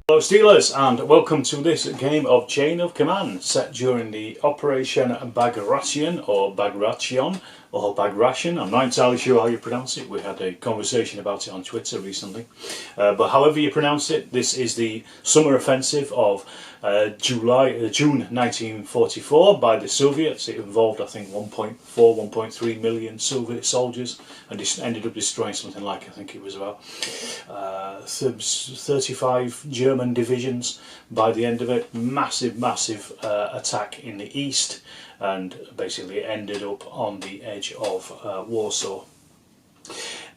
Hello Steelers, and welcome to this game of Chain of Command set during the Operation Bagration or Bagration or Bagration. I'm not entirely sure how you pronounce it. We had a conversation about it on Twitter recently, but however you pronounce it, this is the summer offensive of June 1944 by the Soviets. It involved, I think, 1.3 million Soviet soldiers and ended up destroying something like, I think it was about 35 German divisions by the end of it. Massive attack in the east, and basically ended up on the edge of Warsaw.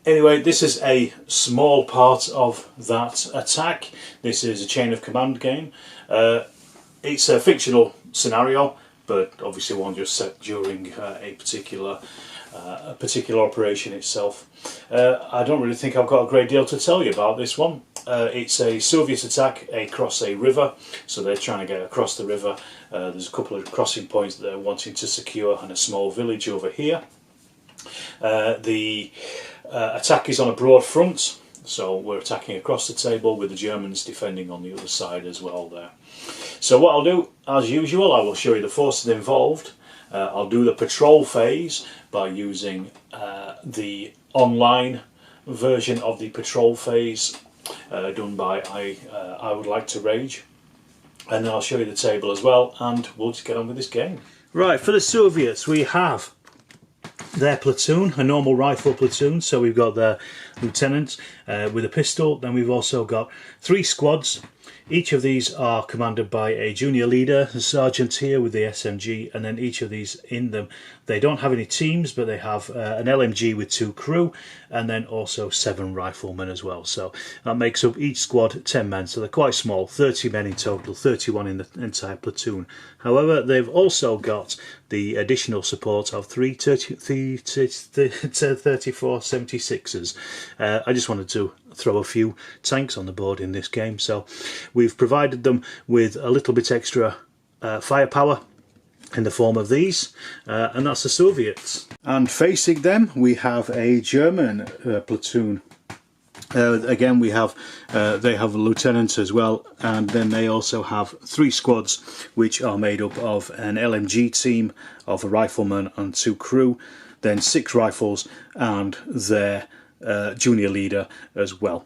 Anyway, this is a small part of that attack. This is a Chain of Command game. It's a fictional scenario, but obviously one just set during a particular operation itself. I don't really think I've got a great deal to tell you about this one. It's a Soviet attack across a river, so they're trying to get across the river. There's a couple of crossing points that they're wanting to secure and a small village over here. The attack is on a broad front, so we're attacking across the table with the Germans defending on the other side as well there. So what I'll do, as usual, I will show you the forces involved. I'll do the patrol phase by using the online version of the patrol phase done by I Would Like to Rage, and then I'll show you the table as well, and we'll just get on with this game. Right, for the Soviets we have their platoon, a normal rifle platoon, so we've got their lieutenant with a pistol. Then we've also got 3 squads. Each of these are commanded by a junior leader, a sergeant here with the SMG, and then each of these in them, they don't have any teams, but they have an LMG with 2 crew, and then also 7 riflemen as well. So that makes up each squad 10 men, so they're quite small, 30 men in total, 31 in the entire platoon. However, they've also got the additional support of 3 34 76ers. I just wanted to throw a few tanks on the board in this game, so we've provided them with a little bit extra firepower in the form of these, and that's the Soviets. And facing them we have a German platoon. Again, we have they have a lieutenant as well, and then they also have 3 squads which are made up of an LMG team of a rifleman and 2 crew, then 6 rifles and their junior leader as well.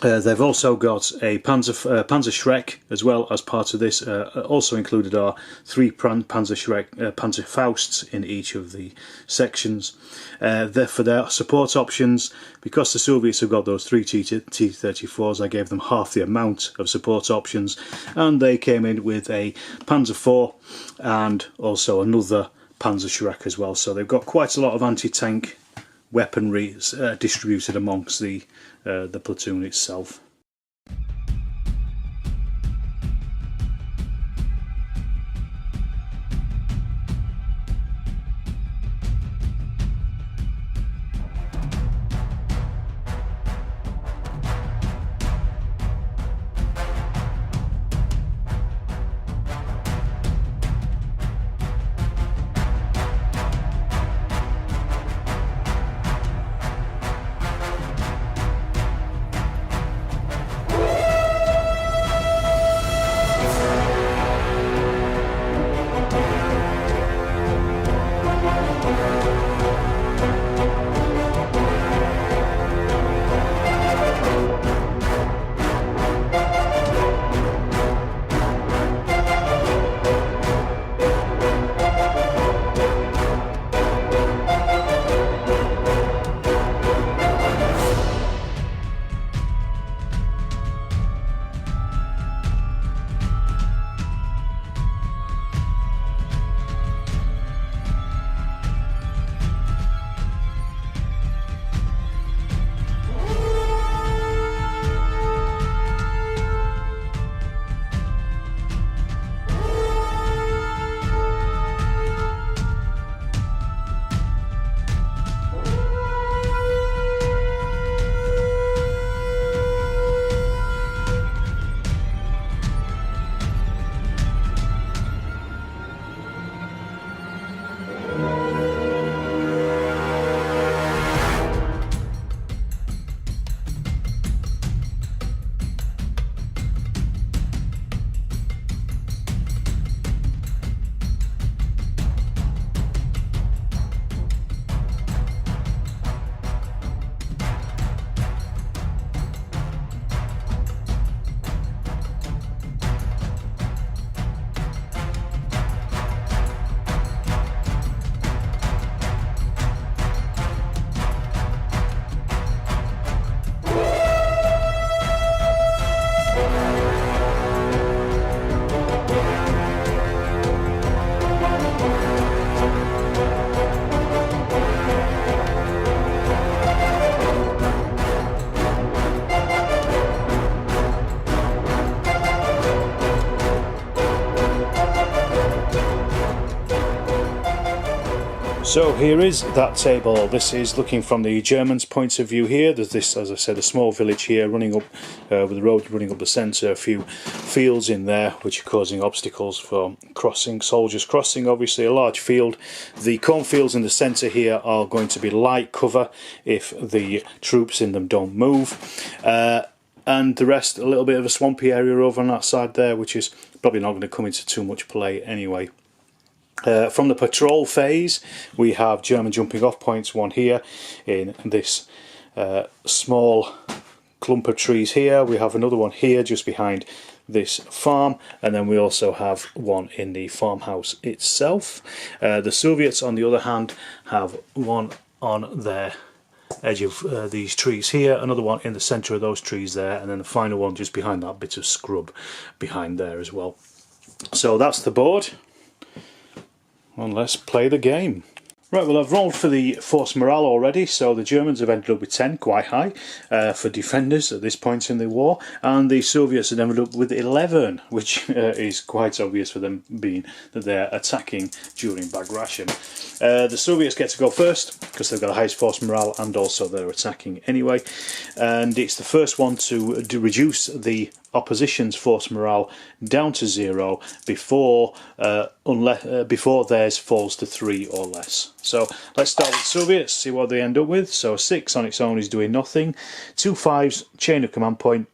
They've also got a Panzerschreck as well as part of this. Also included are 3 Panzerfausts in each of the sections. For their support options, because the Soviets have got those 3 T-34s, I gave them half the amount of support options, and they came in with a Panzer IV and also another Panzerschreck as well. So they've got quite a lot of anti-tank weaponry distributed amongst the platoon itself. So here is that table. This is looking from the Germans' point of view here. There's this, as I said, a small village here running up with the road running up the centre, a few fields in there which are causing obstacles for crossing, soldiers crossing, obviously a large field. The cornfields in the centre here are going to be light cover if the troops in them don't move. And the rest, a little bit of a swampy area over on that side there, which is probably not going to come into too much play anyway. From the patrol phase, we have German jumping off points, one here in this small clump of trees here. We have another one here just behind this farm, and then we also have one in the farmhouse itself. The Soviets, on the other hand, have one on their edge of these trees here, another one in the centre of those trees there, and then the final one just behind that bit of scrub behind there as well. So that's the board. And let's play the game. Right, well, I've rolled for the force morale already, so the Germans have ended up with 10, quite high for defenders at this point in the war, and the Soviets have ended up with 11, which is quite obvious for them, being that they're attacking during Bagration. The Soviets get to go first because they've got the highest force morale, and also they're attacking anyway, and it's the first one to reduce the opposition's force morale down to 0 before before theirs falls to 3 or less. So let's start with Soviets, see what they end up with. So 6 on its own is doing nothing, 2 5s, chain of command point,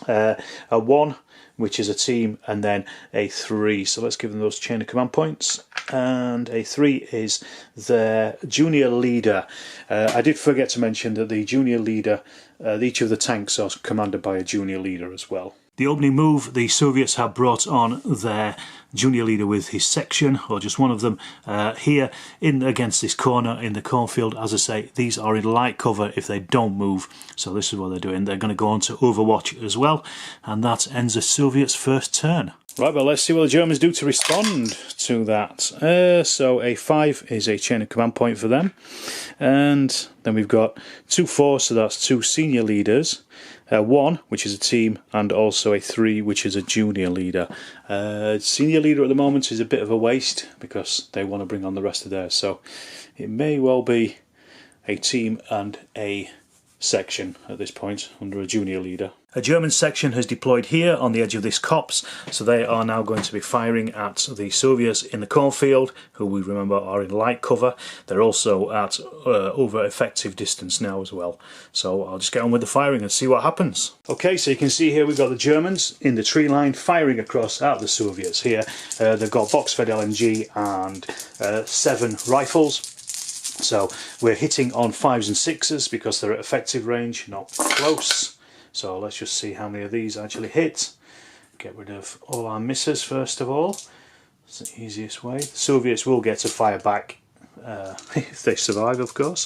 a 1 which is a team, and then a 3. So let's give them those chain of command points. And a 3 is their junior leader. I did forget to mention that the junior leader, each of the tanks are commanded by a junior leader as well. The opening move, the Soviets have brought on their junior leader with his section, or just one of them, here in against this corner in the cornfield. As I say, these are in light cover if they don't move, so this is what they're doing. They're going to go on to Overwatch as well, and that ends the Soviets' first turn. Right, well, let's see what the Germans do to respond to that. So a 5 is a chain of command point for them, and then we've got 2 4, so that's 2 senior leaders, 1 which is a team, and also a 3 which is a junior leader. Senior leader at the moment is a bit of a waste because they want to bring on the rest of theirs, so it may well be a team and a section at this point under a junior leader. A German section has deployed here on the edge of this copse, so they are now going to be firing at the Soviets in the cornfield, who we remember are in light cover. They're also at over effective distance now as well. So I'll just get on with the firing and see what happens. Okay, so you can see here we've got the Germans in the tree line firing across at the Soviets here. They've got box-fed LMG and 7 rifles. So we're hitting on 5s and 6s because they're at effective range, not close. So let's just see how many of these actually hit. Get rid of all our misses first of all. It's the easiest way. The Soviets will get to fire back if they survive, of course.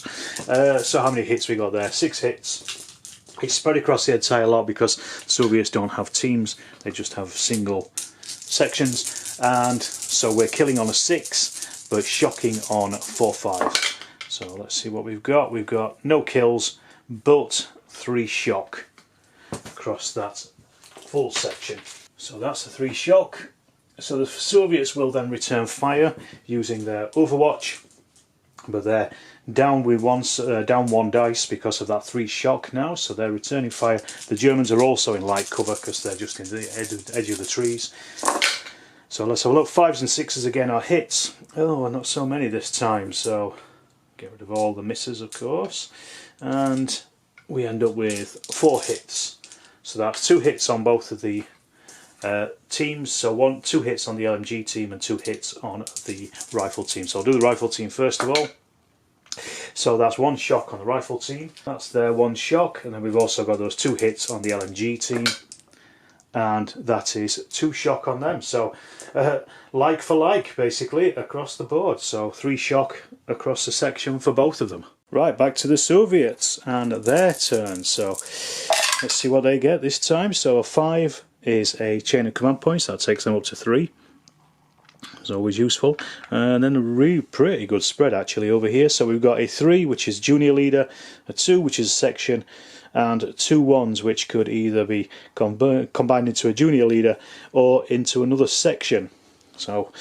So how many hits we got there? 6 hits. It's spread across the entire lot because the Soviets don't have teams, they just have single sections. And so we're killing on a 6, but shocking on 4 5. So let's see what we've got. We've got no kills, but 3 shock across that full section. So that's the 3 shock. So the Soviets will then return fire using their Overwatch, but they're down with down 1 dice because of that 3 shock now, so they're returning fire. The Germans are also in light cover because they're just in the edge of the trees. So let's have a look. 5s and 6s again are hits. Oh, not so many this time, so get rid of all the misses, of course, and we end up with 4 hits. So that's 2 hits on both of the teams, so 2 hits on the LMG team and 2 hits on the rifle team. So I'll do the rifle team first of all. So that's 1 shock on the rifle team, that's their 1 shock, and then we've also got those 2 hits on the LMG team, and that is 2 shock on them. So like for like basically across the board, so 3 shock across the section for both of them. Right, back to the Soviets and their turn. So let's see what they get this time. So a 5 is a chain of command points, that takes them up to 3. It's always useful. And then a really pretty good spread actually over here. So we've got a 3 which is junior leader, a 2 which is a section, and 2 1s which could either be combined into a junior leader or into another section. So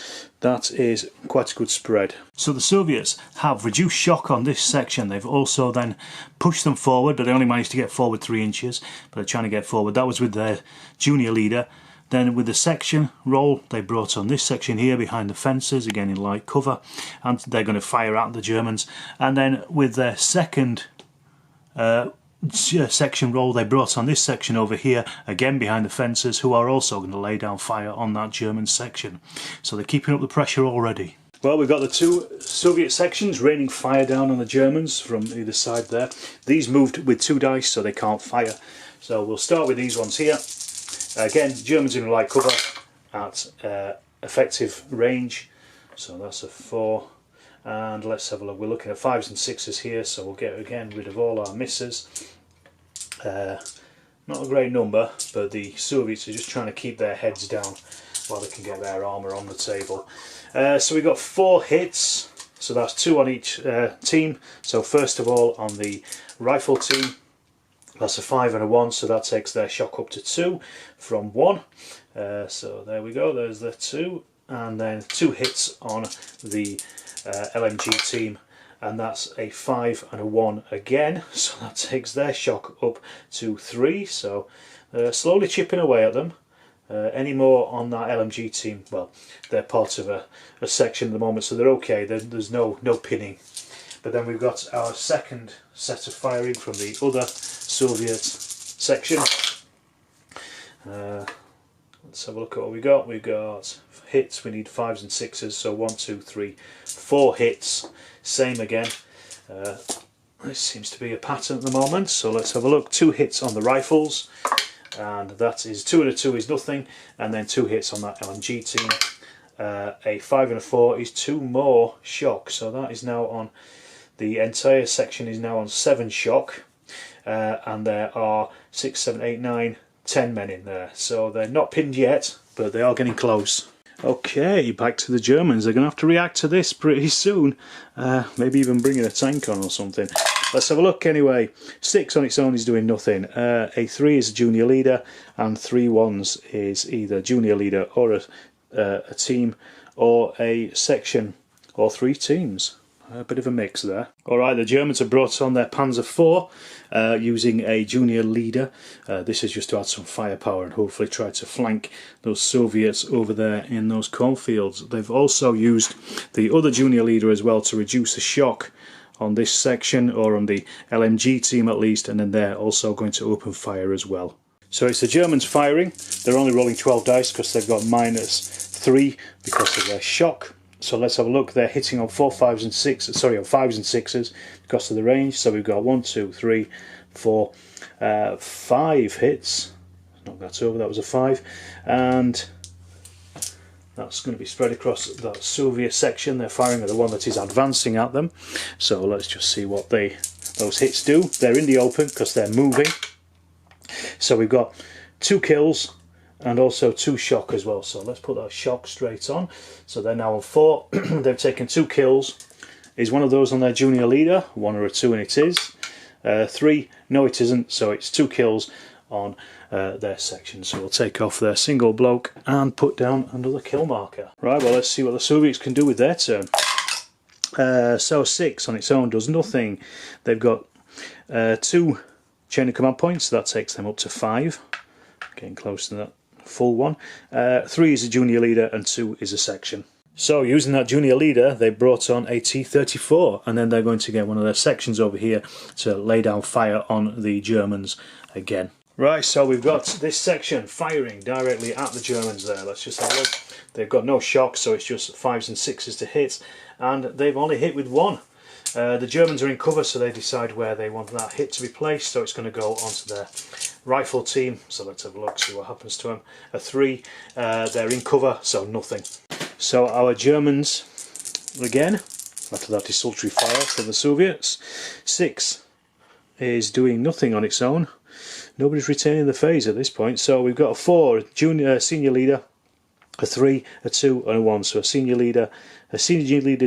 that is quite a good spread. So the Soviets have reduced shock on this section. They've also then pushed them forward, but they only managed to get forward 3 inches, but they're trying to get forward. That was with their junior leader. Then with the section roll, they brought on this section here behind the fences, again in light cover, and they're going to fire at the Germans. And then with their second section roll, they brought on this section over here, again behind the fences, who are also going to lay down fire on that German section. So they're keeping up the pressure already. Well, we've got the 2 Soviet sections raining fire down on the Germans from either side there. These moved with 2 dice, so they can't fire. So we'll start with these ones here. Again, Germans in light cover at effective range, so that's a 4. And let's have a look. We're looking at 5s and 6s here, so we'll get again rid of all our misses. Not a great number, but the Soviets are just trying to keep their heads down while they can get their armour on the table. So we've got 4 hits, so that's 2 on each team. So first of all, on the rifle team, that's a 5 and a 1, so that takes their shock up to 2 from 1. So there we go, there's the 2. And then 2 hits on the LMG team, and that's a 5 and a 1 again, so that takes their shock up to 3. So slowly chipping away at them. Any more on that LMG team, well, they're part of a section at the moment, so they're okay. There's no pinning. But then we've got our second set of firing from the other Soviet section. Let's have a look at what we got. We've got hits, we need 5s and 6s, so 1, 2, 3, 4 hits. Same again. This seems to be a pattern at the moment, so let's have a look. 2 hits on the rifles, and that is 2 and a 2 is nothing, and then 2 hits on that LMG team. A 5 and a 4 is 2 more shock, so that is now on, the entire section is now on 7 shock, and there are 6, 7, 8, 9, 10 men in there, so they're not pinned yet, but they are getting close. Okay, back to the Germans. They're going to have to react to this pretty soon, maybe even bringing a tank on or something. Let's have a look anyway. 6 on its own is doing nothing. A 3 is a junior leader, and 3 1s is either junior leader or a team or a section or 3 teams. A bit of a mix there. Alright, the Germans have brought on their Panzer IV using a junior leader. This is just to add some firepower and hopefully try to flank those Soviets over there in those cornfields. They've also used the other junior leader as well to reduce the shock on this section, or on the LMG team at least, and then they're also going to open fire as well. So it's the Germans firing. They're only rolling 12 dice because they've got -3 because of their shock. So let's have a look. They're hitting on 4, 5s and 6s, sorry, on 5s and 6s because of the range. So we've got 1, 2, 3, 4, 5 hits. Knock that over, that was a 5. And that's going to be spread across that Soviet section. They're firing at the one that is advancing at them. So let's just see what those hits do. They're in the open because they're moving. So we've got 2 kills and also 2 shock as well. So let's put that shock straight on. So they're now on 4. They've taken 2 kills. Is one of those on their junior leader? 1 or a 2, and it is. 3, no it isn't, so it's 2 kills on their section. So we'll take off their single bloke and put down another kill marker. Right, well, let's see what the Soviets can do with their turn. So 6 on its own does nothing. They've got 2 chain of command points, so that takes them up to 5. Getting close to that full one. 3 is a junior leader and 2 is a section. So using that junior leader, they brought on a T-34, and then they're going to get one of their sections over here to lay down fire on the Germans again. Right, so we've got this section firing directly at the Germans there. Let's just have a look. They've got no shock, so it's just 5s and 6s to hit, and they've only hit with 1. The Germans are in cover, so they decide where they want that hit to be placed, so it's going to go onto their rifle team. So let's have a look, see what happens to them. A 3, they're in cover, so nothing. So our Germans, again, after that desultory fire from the Soviets, 6 is doing nothing on its own. Nobody's retaining the phase at this point, so we've got a 4, senior leader, a 3, a 2 and a 1. So a senior leader,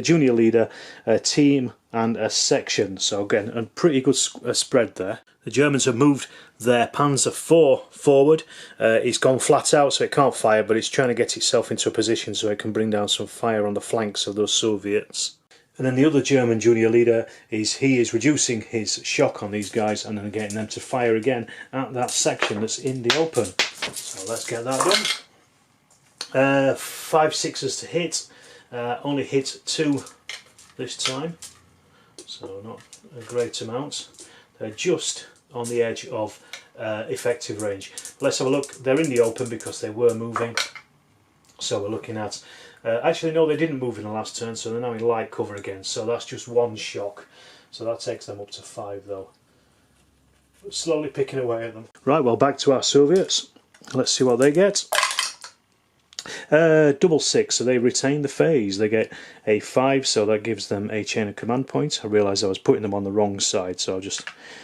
junior leader, a team and a section. So again, a pretty good spread there. The Germans have moved their Panzer IV forward. It's gone flat out, so it can't fire, but it's trying to get itself into a position so it can bring down some fire on the flanks of those Soviets. And then the other German junior leader he is reducing his shock on these guys and then getting them to fire again at that section that's in the open. So let's get that done. 5 6s to hit. Only hit 2 this time, so not a great amount. They're just on the edge of effective range. Let's have a look. They're in the open because they were moving, so we're looking at actually no, they didn't move in the last turn, so they're now in light cover again, so that's just 1 shock, so that takes them up to 5 though. Slowly picking away at them. Right, well, back to our Soviets. Let's see what they get. Double 6, so they retain the phase. They get a 5, so that gives them a chain of command point. I realised I was putting them on the wrong side, so I just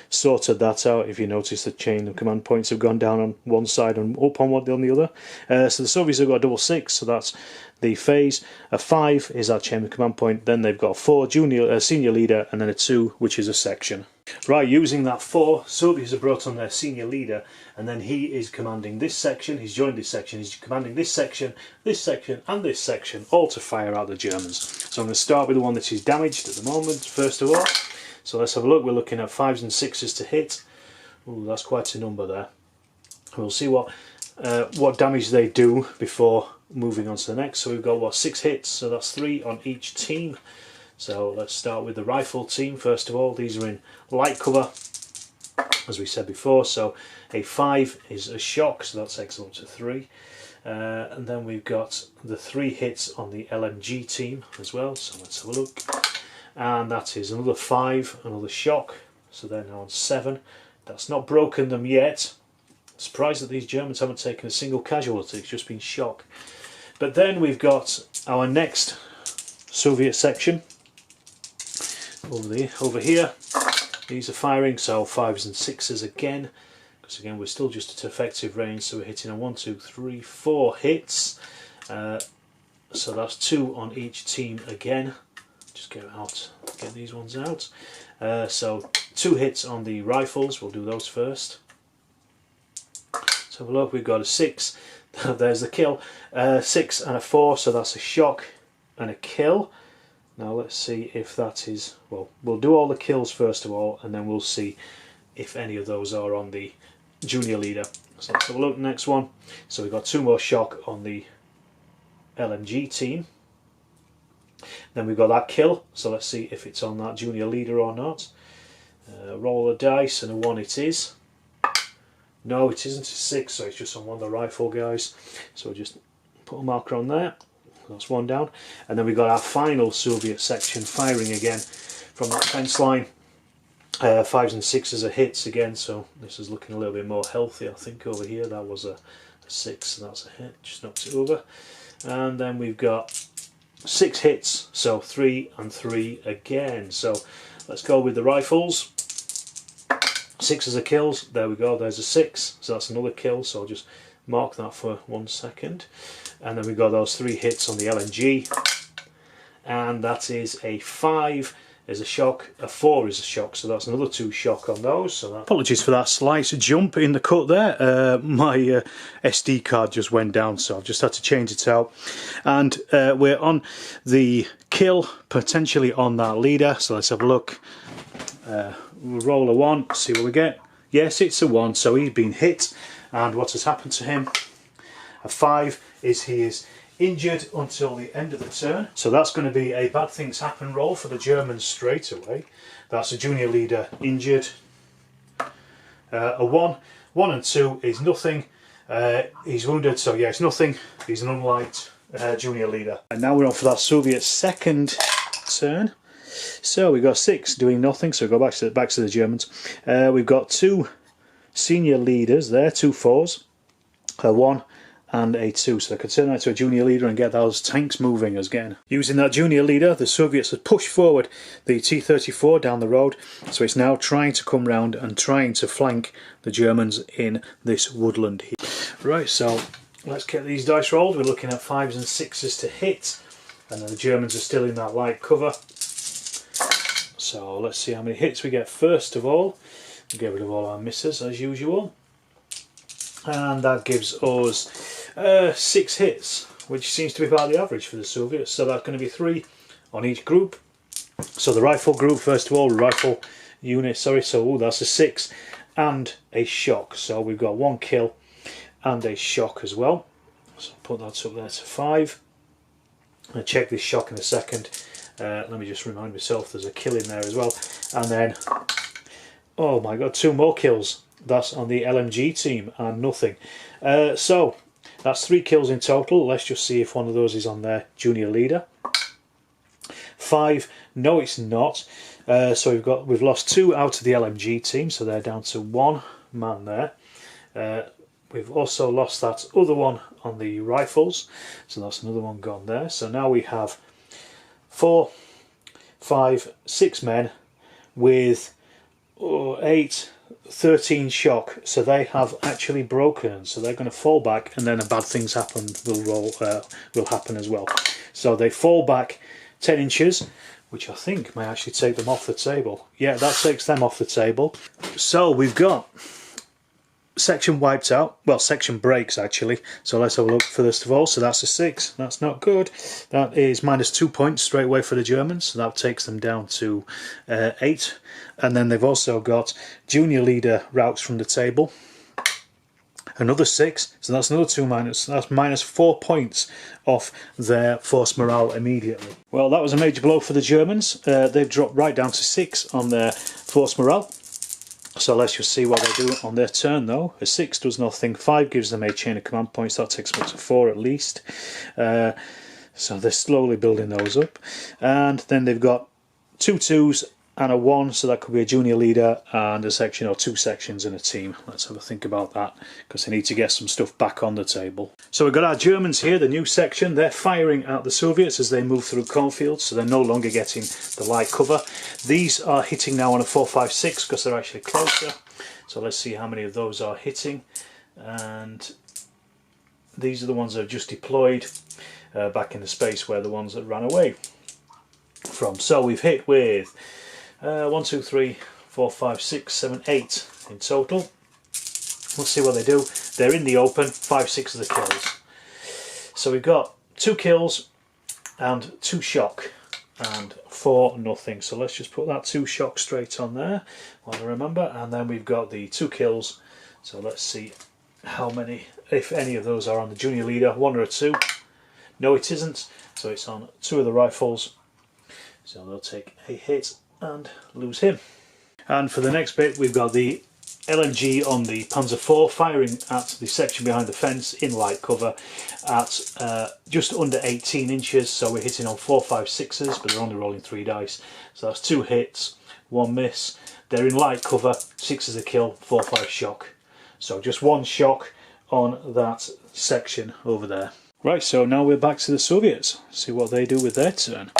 sorted that out. If you notice, the chain of command points have gone down on one side and up on the other. So the Soviets have got a double 6, so that's the phase. A 5 is our chain of command point. Then they've got a 4 senior leader, and then a 2, which is a section. Right, using that 4, Soviets have brought on their senior leader, and then he is commanding this section. He's joined this section. He's commanding this section, and this section, all to fire out the Germans. So I'm going to start with the one that is damaged at the moment, first of all. So let's have a look. We're looking at 5s and 6s to hit. Ooh, that's quite a number there. We'll see what damage they do before moving on to the next. So we've got, what, 6 hits, so that's 3 on each team. So let's start with the rifle team first of all. These are in light cover, as we said before, so a 5 is a shock, so that takes them up to 3. And then we've got the 3 hits on the LMG team as well, so let's have a look. And that is another 5, another shock, so they're now on 7. That's not broken them yet. Surprised that these Germans haven't taken a single casualty, it's just been shock. But then we've got our next Soviet section over here. These are firing, so 5s and 6s again, because again we're still just at effective range, so we're hitting a 1, 2, 3, 4 hits. So that's 2 on each team again. Just get these ones out. So 2 hits on the rifles, we'll do those first. Let's have a look. We've got a 6, there's the kill. 6 and a 4, so that's a shock and a kill. Now let's see if that is, well, we'll do all the kills first of all, and then we'll see if any of those are on the junior leader. So let's have a look at the next one. So we've got 2 more shock on the LMG team. Then we've got that kill, so let's see if it's on that junior leader or not. Roll the dice, and a 1 it is. No, it isn't a 6, so it's just on one of the rifle guys. So we'll just put a marker on there. That's 1 down. And then we've got our final Soviet section firing again from that fence line. 5s and 6s are hits again, so this is looking a little bit more healthy, I think, over here. That was a 6, so that's a hit, just knocks it over. And then we've got 6 hits, so 3 and 3 again. So let's go with the rifles. 6s are kills, there we go, there's a 6, so that's another kill, so I'll just mark that for 1 second. And then we've got those 3 hits on the LNG, and that is a 5 is a shock, a 4 is a shock, so that's another 2 shock on those. So that... Apologies for that slight jump in the cut there. My SD card just went down, so I've just had to change it out. And we're on the kill, potentially on that leader, so let's have a look. We'll roll a 1, see what we get. Yes, it's a 1, so he's been hit, and what has happened to him? A 5 is he is injured until the end of the turn, so that's going to be a bad things happen roll for the Germans straight away. That's a junior leader injured. A 1 and 2 is nothing. He's wounded, so yeah, it's nothing. He's an unliked junior leader. And now we're on for that Soviet second turn. So we've got 6 doing nothing, so we'll go back to the Germans. We've got 2 senior leaders there, 2 4s, a 1 and a 2, so they could turn that to a junior leader and get those tanks moving again. Using that junior leader, the Soviets had pushed forward the T-34 down the road, so it's now trying to come round and trying to flank the Germans in this woodland here. Right, so let's get these dice rolled. We're looking at 5s and 6s to hit, and then the Germans are still in that light cover. So let's see how many hits we get first of all. We'll get rid of all our misses as usual. And that gives us 6 hits, which seems to be about the average for the Soviets. So that's going to be 3 on each group. So the rifle group, first of all, rifle unit, sorry, so that's a 6 and a shock. So we've got 1 kill and a shock as well. So put that up there to 5. I'll check this shock in a second. Let me just remind myself there's a kill in there as well. And then, oh my god, 2 more kills. That's on the LMG team and nothing. So that's 3 kills in total. Let's just see if one of those is on their junior leader. 5, no it's not. So we've lost 2 out of the LMG team, so they're down to 1 man there. We've also lost that other one on the rifles, so that's another one gone there. So now we have 4, 5, 6 men with 8, 13 shock, so they have actually broken, so they're going to fall back, and then a bad things happen will happen as well. So they fall back 10 inches, which I think may actually take them off the table. Yeah, that takes them off the table. So we've got section wiped out, well, section breaks actually. So let's have a look first of all. So that's a 6, that's not good. That is -2 points straight away for the Germans, so that takes them down to 8. And then they've also got junior leader routes from the table, another 6, so that's another 2 minus, that's -4 points off their force morale immediately. Well, that was a major blow for the Germans. They've dropped right down to 6 on their force morale. So let's just see what they do on their turn though. A 6 does nothing, 5 gives them a chain of command points, that takes them up to 4 at least. So they're slowly building those up. And then they've got 2 2s and a 1, so that could be a junior leader and a section or 2 sections in a team. Let's have a think about that, because they need to get some stuff back on the table. So we've got our Germans here, the new section. They're firing at the Soviets as they move through cornfields, so they're no longer getting the light cover. These are hitting now on a 4, 5, 6 because they're actually closer. So let's see how many of those are hitting. And these are the ones that have just deployed back in the space where the ones that ran away from. So we've hit with 1, 2, 3, 4, 5, 6, 7, 8 in total. We'll see what they do. They're in the open, 5, 6 of the kills. So we've got 2 kills and 2 shock and 4 nothing. So let's just put that 2 shock straight on there, while I remember. And then we've got the 2 kills. So let's see how many, if any of those are on the junior leader, 1 or a 2. No, it isn't. So it's on 2 of the rifles. So they'll take a hit and lose him. And for the next bit, we've got the LMG on the Panzer IV firing at the section behind the fence in light cover at just under 18 inches. So we're hitting on 4, 5, 6s, but they're only rolling 3 dice. So that's 2 hits, 1 miss. They're in light cover, 6 is a kill, 4, 5 shock. So just 1 shock on that section over there. Right, so now we're back to the Soviets. See what they do with their turn.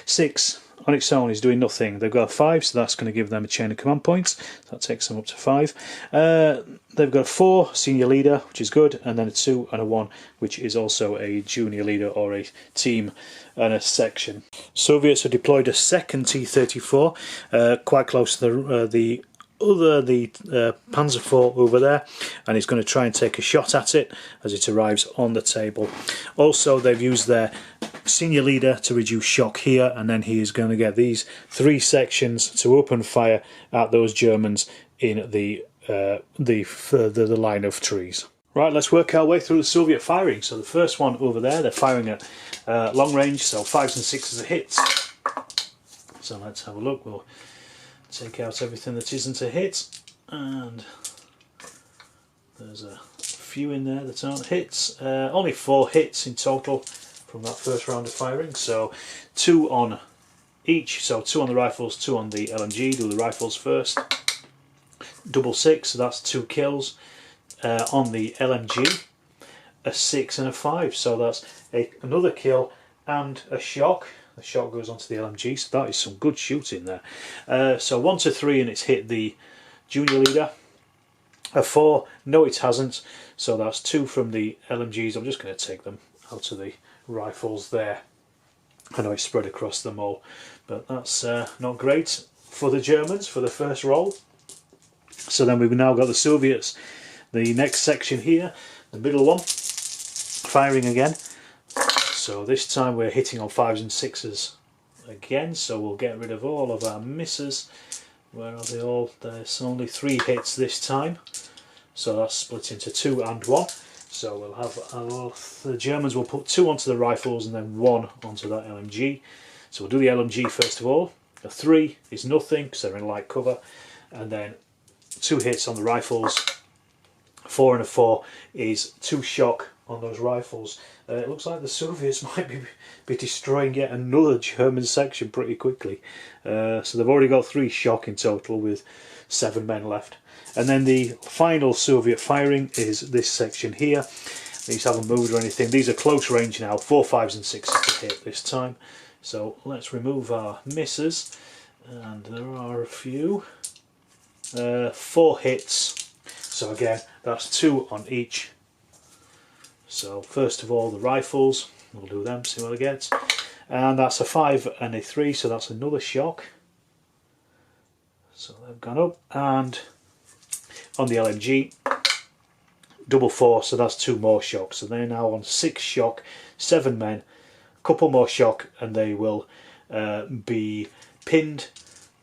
6 on its own is doing nothing. They've got a 5, so that's going to give them a chain of command points. That takes them up to 5. They've got a 4, senior leader, which is good, and then a 2 and a 1, which is also a junior leader or a team and a section. Soviets have deployed a second T-34 quite close to the Panzer IV over there, and he's going to try and take a shot at it as it arrives on the table. Also, they've used their senior leader to reduce shock here, and then he is going to get these 3 sections to open fire at those Germans in the line of trees. Right, let's work our way through the Soviet firing. So the first one over there, they're firing at long range, so 5s and 6s are hits. So let's have a look. We'll take out everything that isn't a hit, and there's a few in there that aren't hits. Only 4 hits in total from that first round of firing, so 2 on each, so 2 on the rifles, 2 on the LMG. Do the rifles first. Double 6, so that's 2 kills. On the LMG, a 6 and a 5, so that's another kill and a shock. The shot goes onto the LMG, so that is some good shooting there. So 1 to 3, and it's hit the junior leader. A 4, no it hasn't, so that's 2 from the LMGs. I'm just going to take them out of the rifles there. I know it's spread across them all, but that's not great for the Germans for the first roll. So then we've now got the Soviets, the next section here, the middle one, firing again. So this time we're hitting on 5s and 6s again, so we'll get rid of all of our misses. Where are they all? There's only 3 hits this time, so that's split into 2 and 1. So we'll have the Germans will put 2 onto the rifles and then 1 onto that LMG. So we'll do the LMG first of all. A 3 is nothing because they're in light cover, and then 2 hits on the rifles. 4 and a 4 is 2 shock on those rifles. It looks like the Soviets might be destroying yet another German section pretty quickly. So they've already got 3 shock in total with 7 men left. And then the final Soviet firing is this section here. These haven't moved or anything. These are close range now, 4, 5s and 6s to hit this time. So let's remove our misses, and there are a few. 4 hits, so again that's 2 on each. So first of all the rifles, we'll do them, see what I get. And that's a 5 and a 3, so that's another shock. So they've gone up, and on the LMG, double 4, so that's 2 more shocks. So they're now on 6 shock, 7 men, a couple more shock, and they will be pinned.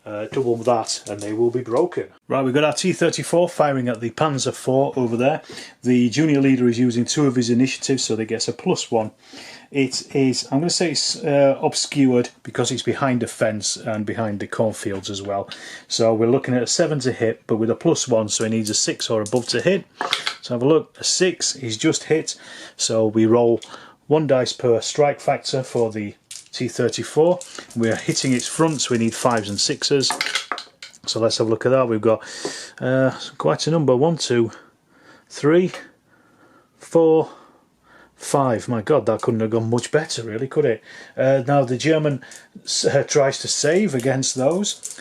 Double that and they will be broken. Right, we've got our T-34 firing at the Panzer IV over there. The junior leader is using 2 of his initiatives, so they get a +1. It is, I'm going to say it's obscured because it's behind a fence and behind the cornfields as well. So we're looking at a 7 to hit, but with a +1, so he needs a 6 or above to hit. So have a look, a 6 is just hit, so we roll 1 dice per strike factor for the T-34. We're hitting its front, so we need 5s and 6s. So let's have a look at that. We've got quite a number. 1, 2, 3, 4, 5. My God, that couldn't have gone much better, really, could it? Now the German tries to save against those.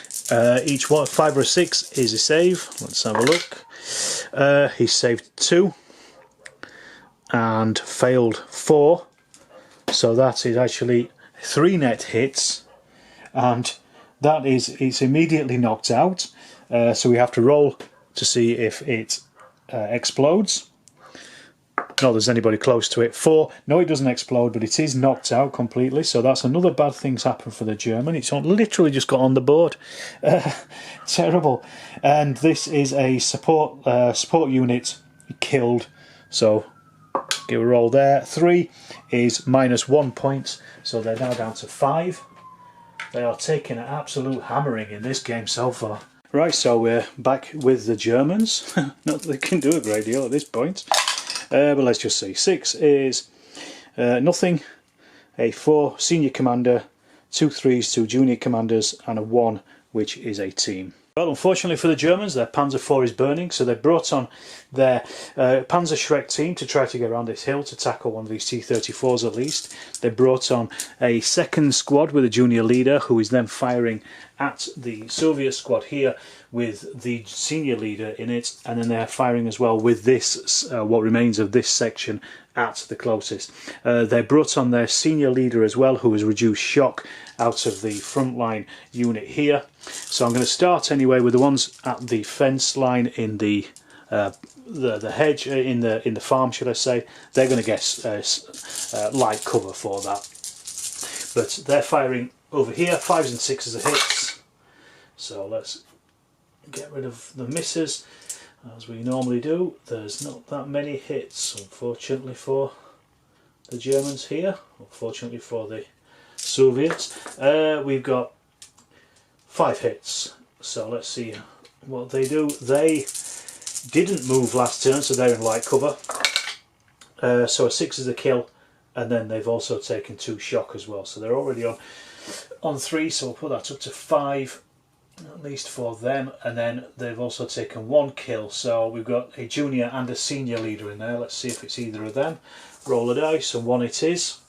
Each one, 5 or 6 is a save. Let's have a look. He saved 2 and failed 4. So that is actually 3 net hits, and that is, it's immediately knocked out. So we have to roll to see if it explodes. Not there's anybody close to it. 4, no it doesn't explode, but it is knocked out completely, so that's another bad thing's happened for the German. It's literally just got on the board. Terrible. And this is a support unit killed, so give a roll there. 3 is -1 point, so they're now down to 5. They are taking an absolute hammering in this game so far. Right, so we're back with the Germans. Not that they can do a great deal at this point. But let's just see. 6 is nothing. A 4, senior commander. 2 3s, 2 junior commanders, and a 1, which is a team. Well, unfortunately for the Germans, their Panzer IV is burning, so they brought on their Panzer Schreck team to try to get around this hill to tackle one of these T-34s at least. They brought on a second squad with a junior leader who is then firing at the Soviet squad here with the senior leader in it, and then they're firing as well with this, what remains of this section at the closest. They brought on their senior leader as well, who has reduced shock out of the front line unit here. So I'm going to start anyway with the ones at the fence line in the hedge, in the farm, should I say. They're going to get light cover for that. But they're firing over here, 5s and 6s are hits. So let's get rid of the misses, as we normally do. There's not that many hits, unfortunately, for the Germans here. Unfortunately for the Soviets. We've got 5 hits. So let's see what they do. They didn't move last turn, so they're in light cover. So a 6 is a kill, and then they've also taken 2 shock as well. So they're already on 3, so we'll put that up to 5. At least for them, and then they've also taken 1 kill, so we've got a junior and a senior leader in there. Let's see if it's either of them. Roll a dice, and 1 it is.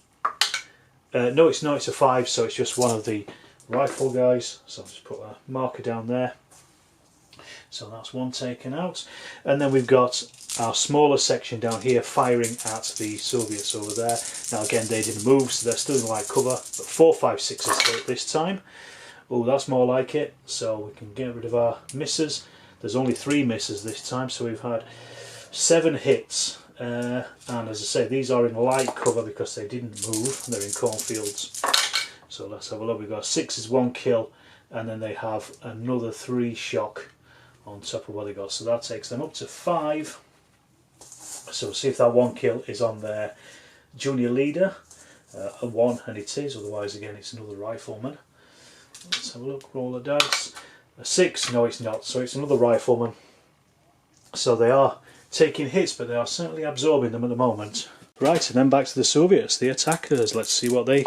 No it's not, it's a 5, so it's just one of the rifle guys, so I'll just put a marker down there. So that's one taken out. And then we've got our smaller section down here firing at the Soviets over there. Now again, they didn't move, so they're still in light cover, but 4, 5, 6s hit this time. Oh, that's more like it. So we can get rid of our misses. There's only 3 misses this time, so we've had 7 hits. And as I say, these are in light cover because they didn't move. They're in cornfields. So let's have a look. We've got 6 is 1 kill, and then they have another 3 shock on top of what they got. So that takes them up to 5. So we'll see if that 1 kill is on their junior leader. A 1, and it is. Otherwise, again, it's another rifleman. Let's have a look. Roll the dice. A 6. No, it's not. So it's another rifleman. So they are taking hits, but they are certainly absorbing them at the moment. Right, and then back to the Soviets, the attackers. Let's see what they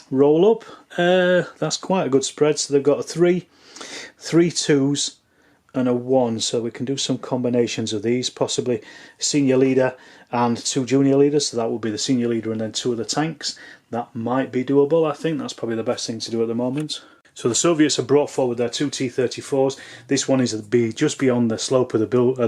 roll up. That's quite a good spread. So they've got a 3, 3 2s, and a 1. So we can do some combinations of these. Possibly senior leader and 2 junior leaders. So that would be the senior leader and then 2 of the tanks. That might be doable. I think that's probably the best thing to do at the moment. So the Soviets have brought forward their 2 T-34s. This one is just beyond the slope of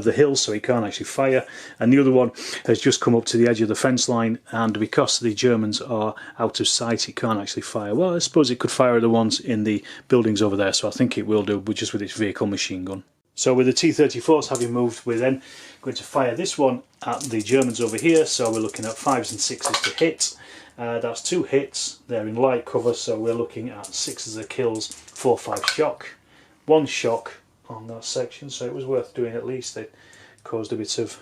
the hill, so he can't actually fire. And the other one has just come up to the edge of the fence line, and because the Germans are out of sight, he can't actually fire. Well, I suppose it could fire at the ones in the buildings over there, so I think it will do, but just with its vehicle machine gun. So with the T-34s having moved, we're then going to fire this one at the Germans over here. So we're looking at 5s and 6s to hit. That's 2 hits. They're in light cover, so we're looking at 6s of kills, 4, 5 shock. 1 shock on that section, so it was worth doing at least. It caused a bit of...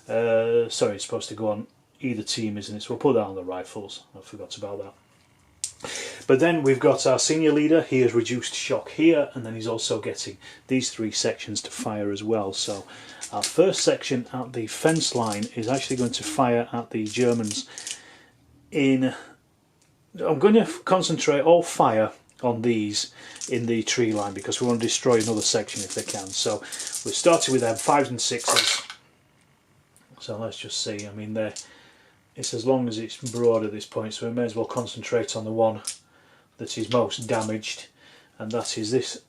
sorry, it's supposed to go on either team, isn't it? So we'll put that on the rifles. I forgot about that. But then we've got our senior leader. He has reduced shock here, and then he's also getting these 3 sections to fire as well. So our first section at the fence line is actually going to fire at the Germans in... I'm going to concentrate all fire on these in the tree line because we want to destroy another section if they can. So we've started with them 5s and 6s. So let's just see. I mean, it's as long as it's broad at this point, so we may as well concentrate on the one that is most damaged, and that is this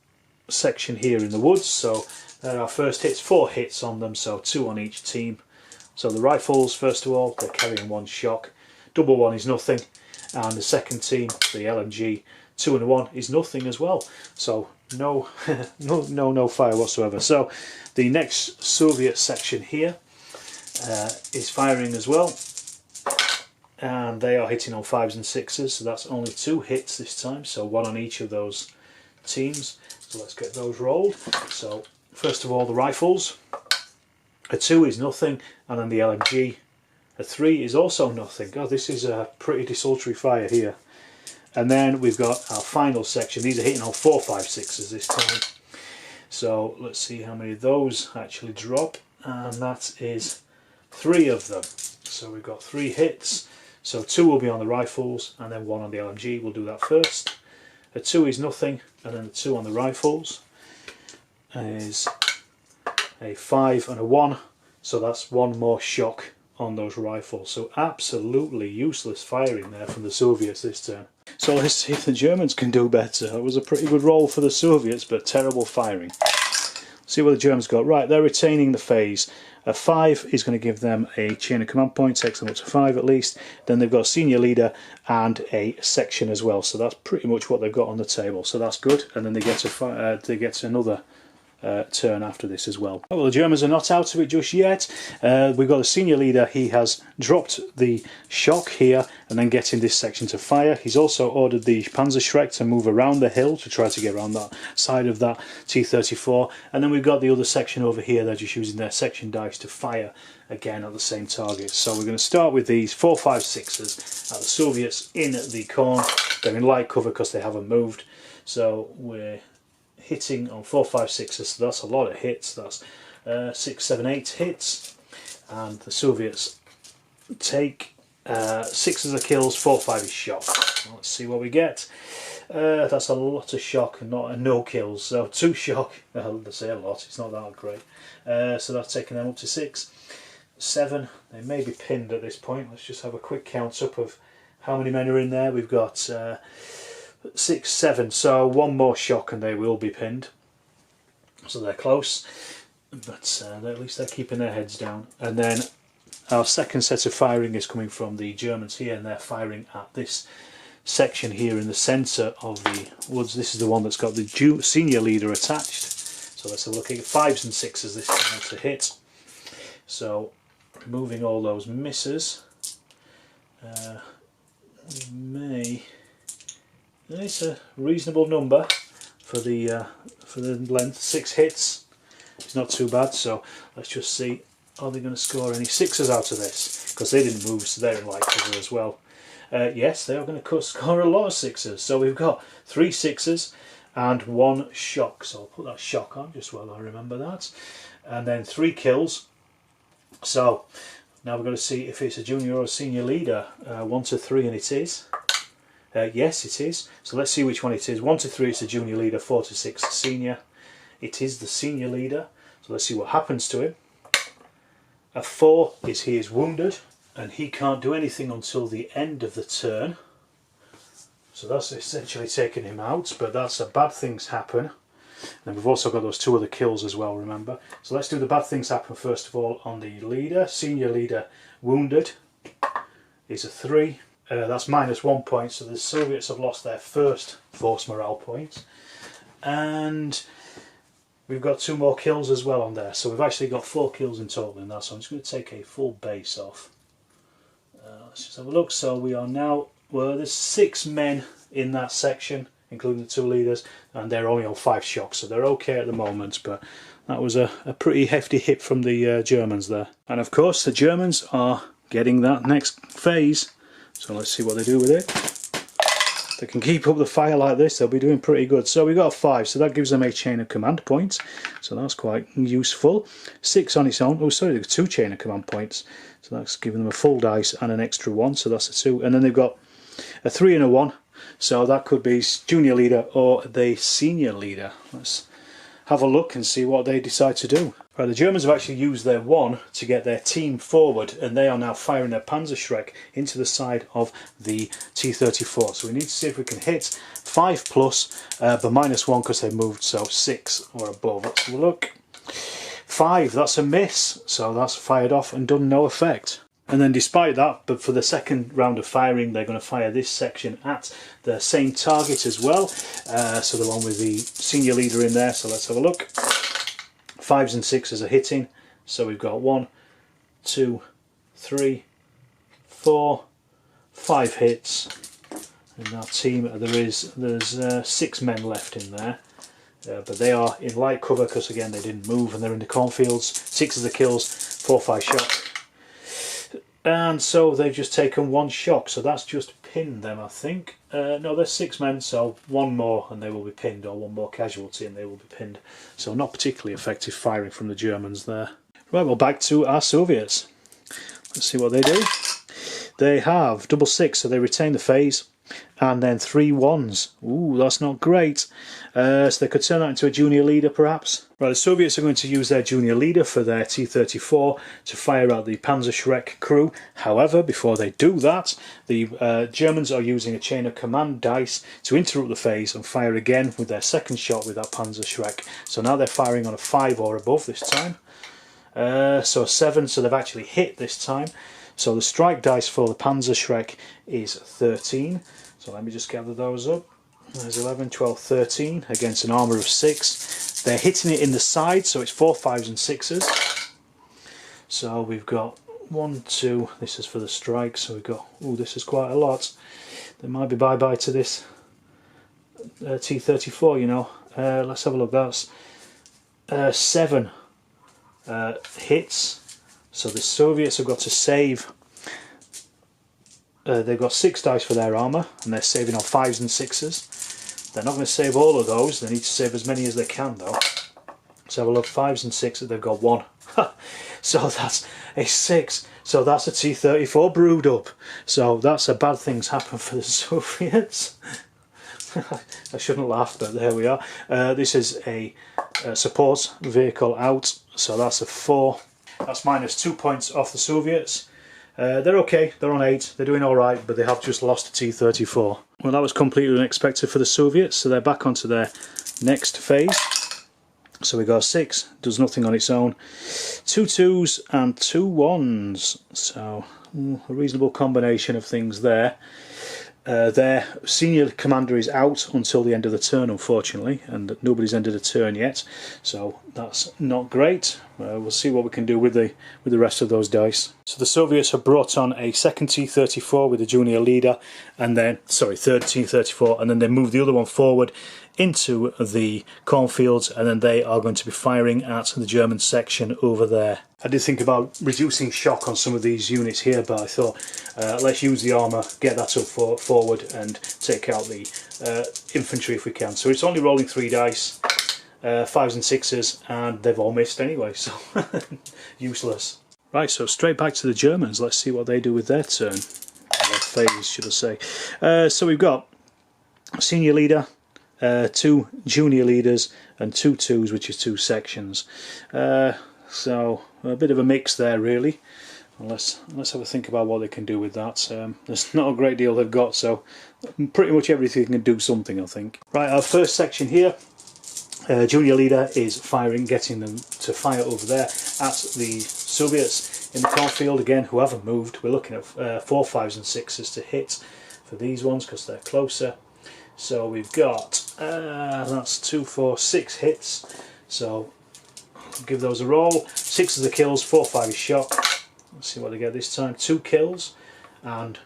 section here in the woods. So there are our first hits, 4 hits on them, so 2 on each team. So the rifles, first of all, they're carrying 1 shock. Double 1 is nothing, and the second team, the LMG, 2 and a 1 is nothing as well. So no no fire whatsoever. So the next Soviet section here is firing as well, and they are hitting on 5s and 6s. So that's only 2 hits this time. So 1 on each of those teams. So let's get those rolled. So first of all, the rifles. A 2 is nothing, and then the LMG. A 3 is also nothing. God, this is a pretty desultory fire here. And then we've got our final section. These are hitting on 4, 5, 6s this time. So let's see how many of those actually drop. And that is 3 of them. So we've got 3 hits. So 2 will be on the rifles, and then 1 on the LMG. We'll do that first. A 2 is nothing, and then the 2 on the rifles is a 5 and a 1. So that's 1 more shock on those rifles. So absolutely useless firing there from the Soviets this turn. So let's see if the Germans can do better. It was a pretty good roll for the Soviets, but terrible firing. See what the Germans got. Right, they're retaining the phase. A 5 is going to give them a chain of command point, takes them up to 5 at least. Then they've got a senior leader and a section as well. So that's pretty much what they've got on the table. So that's good. And then they get another turn after this as well. Well, the Germans are not out of it just yet. We've got a senior leader. He has dropped the shock here and then getting this section to fire. He's also ordered the Panzerschreck to move around the hill to try to get around that side of that T-34. And then we've got the other section over here. They're just using their section dice to fire again at the same target. So we're going to start with these 4, 5, 6s at the Soviets in the corn. They're in light cover because they haven't moved. So we're hitting on 4, 5, 6s, so that's a lot of hits. That's 6, 7, 8 hits, and the Soviets take 6 of the kills, 4, 5 is shock. Well, let's see what we get. That's a lot of shock and not no kills, so 2 shock. Well, they say a lot, it's not that great. So that's taking them up to 6, 7. They may be pinned at this point. Let's just have a quick count up of how many men are in there. We've got 6, 7, so 1 more shock and they will be pinned. so they're close, but at least they're keeping their heads down. And then our second set of firing is coming from the Germans here, and they're firing at this section here in the centre of the woods. This is the one that's got the senior leader attached. So let's have a look at 5s and 6s this time to hit. So removing all those misses, it's a reasonable number for the length. 6 hits, it's not too bad. So let's just see, are they going to score any 6s out of this? Because they didn't move, so they're in light cover as well. Yes, they are going to score a lot of 6s. So we've got 3 6s and 1 shock. So I'll put that shock on just while I remember that. And then 3 kills. So now we're going to see if it's a junior or a senior leader. 1 to 3, and it is. Yes, it is. So let's see which one it is. 1 to 3 is the junior leader, 4 to 6 senior. It is the senior leader. So let's see what happens to him. A 4 is he is wounded, and he can't do anything until the end of the turn. So that's essentially taking him out, but that's a bad things happen. And we've also got those 2 other kills as well, remember. So let's do the bad things happen first of all on the leader. Senior leader wounded is a 3. That's -1 point, so the Soviets have lost their first force morale point. And we've got 2 more kills as well on there. So we've actually got 4 kills in total in that. So I'm just going to take a full base off. Let's just have a look. So we are now, well, there's 6 men in that section, including the 2 leaders, and they're only on 5 shocks, so they're okay at the moment. But that was a pretty hefty hit from the Germans there. And of course the Germans are getting that next phase, so let's see what they do with it. If they can keep up the fire like this, they'll be doing pretty good. So we got a 5, so that gives them a chain of command points, so that's quite useful. 6 on its own, oh sorry, they've got 2 chain of command points, so that's giving them a full dice and an extra 1, so that's a 2. And then they've got a 3 and a 1, so that could be junior leader or the senior leader. Let's have a look and see what they decide to do. Right, the Germans have actually used their 1 to get their team forward, and they are now firing their Panzerschreck into the side of the T-34. So we need to see if we can hit 5 plus, but -1 because they moved, so 6 or above. Let's have a look. 5, that's a miss, so that's fired off and done no effect. And then despite that, but for the second round of firing, they're going to fire this section at the same target as well. So the one with the senior leader in there, so let's have a look. 5s and 6s are hitting, so we've got 1, 2, 3, 4, 5 hits. In our team there's 6 men left in there. But they are in light cover because again they didn't move and they're in the cornfields. 6 of the kills, 4 5 shots. And so they've just taken 1 shock, so that's just pinned them, I think. No, there's 6 men, so 1 more and they will be pinned, or 1 more casualty and they will be pinned. So not particularly effective firing from the Germans there. Right, well, back to our Soviets. Let's see what they do. They have double 6, so they retain the phase, and then 3 1s. Ooh, that's not great. So they could turn that into a junior leader perhaps. Right, the Soviets are going to use their junior leader for their T-34 to fire out the Panzerschreck crew. However, before they do that, the Germans are using a chain of command dice to interrupt the phase and fire again with their second shot with that Panzerschreck. So now they're firing on a 5 or above this time. So a 7, so they've actually hit this time. So the strike dice for the Panzerschreck is 13. So let me just gather those up. There's 11, 12, 13 against an armour of 6. They're hitting it in the side, so it's 4 5s and 6s. So we've got 1, 2, this is for the strike, so we've got, oh, this is quite a lot. There might be bye-bye to this T-34, you know. Let's have a look, that's 7 hits. So the Soviets have got to save, they've got 6 dice for their armour, and they're saving on 5s and 6s. They're not going to save all of those, they need to save as many as they can though. So have a look, 5s and 6s, they've got 1. So that's a 6, so that's a T-34 brewed up. So that's a bad things happen for the Soviets. I shouldn't laugh, but there we are. This is a support vehicle out, so that's a 4. That's -2 points off the Soviets. They're okay, they're on 8, they're doing alright, but they have just lost a T-34. Well, that was completely unexpected for the Soviets, so they're back onto their next phase. So we got 6, does nothing on its own, 2 2s and 2 1s, so a reasonable combination of things there. Their senior commander is out until the end of the turn, unfortunately, and nobody's ended a turn yet, so that's not great. We'll see what we can do with the rest of those dice. So the Soviets have brought on a second T-34 with a junior leader, and then third T-34, and then they move the other one forward into the cornfields, and then they are going to be firing at the German section over there. I did think about reducing shock on some of these units here, but I thought let's use the armour, get that up forward and take out the infantry if we can. So it's only rolling 3 dice, 5s and 6s, and they've all missed anyway, so useless. Right, so straight back to the Germans. Let's see what they do with their turn, their phase should I say. So we've got senior leader, 2 junior leaders and 2 2s, which is 2 sections. So a bit of a mix there really. Let's have a think about what they can do with that. There's not a great deal they've got, so pretty much everything can do something, I think. Right, our first section here, junior leader is firing, getting them to fire over there at the Soviets in the cornfield again, who haven't moved. We're looking at 4 5s and 6s to hit for these ones because they're closer. So we've got that's 2 4 6 hits, so I'll give those a roll. 6 is the kills, 4 5 is shot. Let's see what they get this time. 2 kills and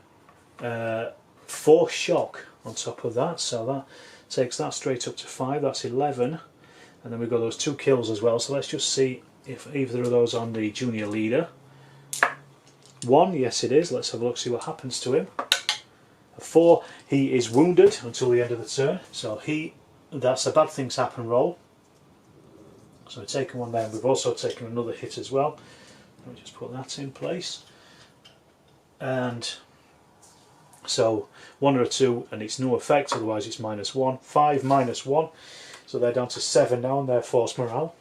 4 shock on top of that, so that takes that straight up to 5. That's 11, and then we've got those 2 kills as well. So let's just see if either of those on the junior leader. 1, yes it is. Let's have a look, see what happens to him. 4, he is wounded until the end of the turn, so that's a bad things happen roll. So we've taken one there, we've also taken another hit as well. Let me just put that in place. And so 1 or a 2 and it's no effect, otherwise it's -1. 5 -1, so they're down to 7 now, and they're force morale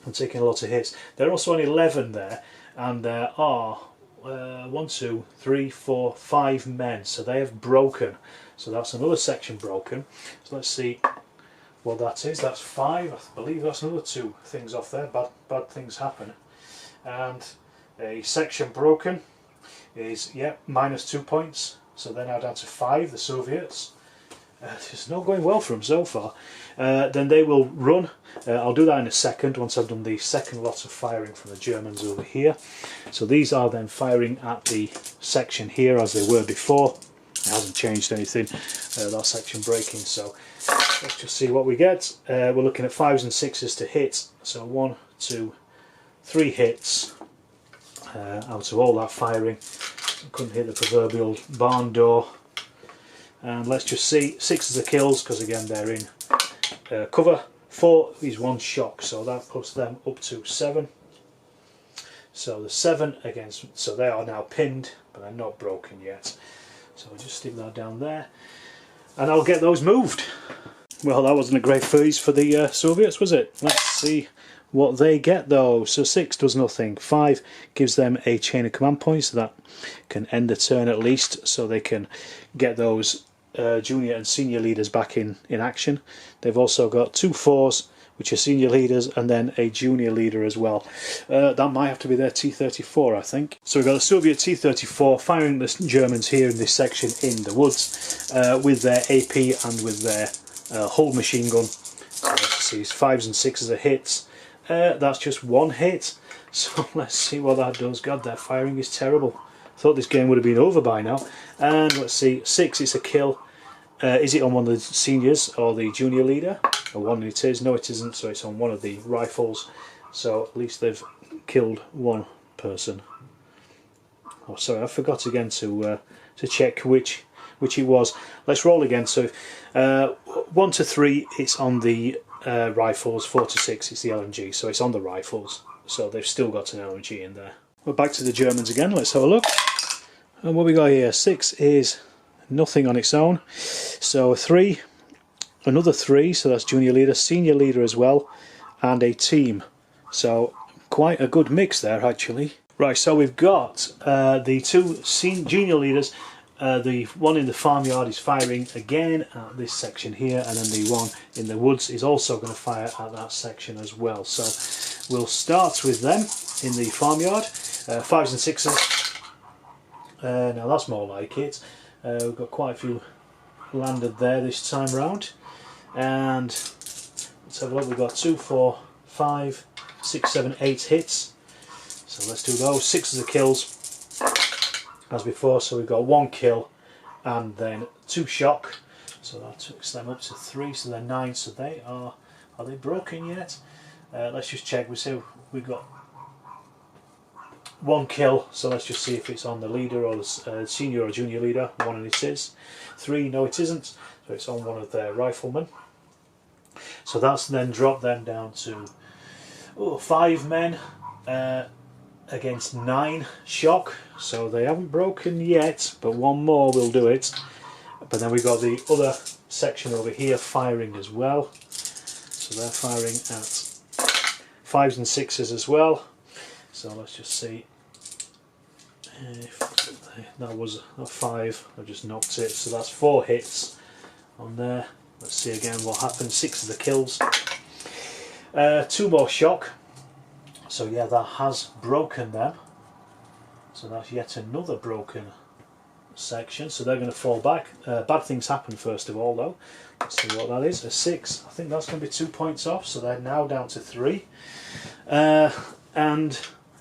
and taking a lot of hits. There are also on 11 there, and there are 1 2 3 4 5 men, so they have broken, so that's another section broken. So let's see what that is. That's 5, I believe. That's another 2 things off there. Bad things happen. And a section broken is -2 points, so they're now down to 5, the Soviets. It's not going well for them so far. Then they will run. I'll do that in a second once I've done the second lot of firing from the Germans over here. So these are then firing at the section here as they were before. It hasn't changed anything, that section breaking. So let's just see what we get. We're looking at 5s and 6s to hit. So 1 2 3 hits out of all that firing. Couldn't hit the proverbial barn door. And let's just see, 6 is the kills because again they're in cover. 4 is 1 shock, so that puts them up to 7. So the 7 against, so they are now pinned, but they're not broken yet. So I'll just stick that down there, and I'll get those moved. Well, that wasn't a great phase for the Soviets, was it? Let's see what they get though. So 6 does nothing. 5 gives them a chain of command points, so that can end the turn at least, so they can get those junior and senior leaders back in action. They've also got 2 4s, which are senior leaders, and then a junior leader as well. That might have to be their T-34, I think. So we've got a Soviet T-34 firing the Germans here in this section in the woods with their AP and with their hull machine gun. So let's see, 5s and 6s are hits. That's just 1 hit. So let's see what that does. God, their firing is terrible. I thought this game would have been over by now. And let's see, 6 is a kill. Is it on one of the seniors or the junior leader? Or 1 it is. No, it isn't. So it's on one of the rifles. So at least they've killed 1 person. Oh, sorry, I forgot again to check which it was. Let's roll again. So 1 to 3, it's on the rifles. 4 to 6, it's the LMG. So it's on the rifles. So they've still got an LMG in there. We're back to the Germans again. Let's have a look. And what we got here? 6 is nothing on its own. So 3, another 3, so that's junior leader, senior leader as well, and a team. So quite a good mix there actually. Right, so we've got the 2 junior leaders the one in the farmyard is firing again at this section here, and then the one in the woods is also going to fire at that section as well. So we'll start with them in the farmyard. 5s and 6s. Now that's more like it. We've got quite a few landed there this time round, and let's have a look. We've got 2, 4, 5, 6, 7, 8 hits. So let's do those. 6 of the kills as before, so we've got 1 kill and then 2 shock, so that takes them up to 3, so they're 9. So they are they broken yet? Let's just check. We see we've got 1 kill, so let's just see if it's on the leader or the senior or junior leader. 1, and it is. 3, no it isn't, so it's on one of their riflemen. So that's then dropped them down to 5 men against 9 shock, so they haven't broken yet, but 1 more will do it. But then we've got the other section over here firing as well, so they're firing at 5s and 6s as well. So let's just see if that was a 5. I just knocked it, so that's 4 hits on there. Let's see again what happens. 6 of the kills, 2 more shock. So yeah, that has broken them. So that's yet another broken section. So they're going to fall back. Bad things happen first of all though. Let's see what that is. A 6. I think that's going to be 2 points off. So they're now down to 3. And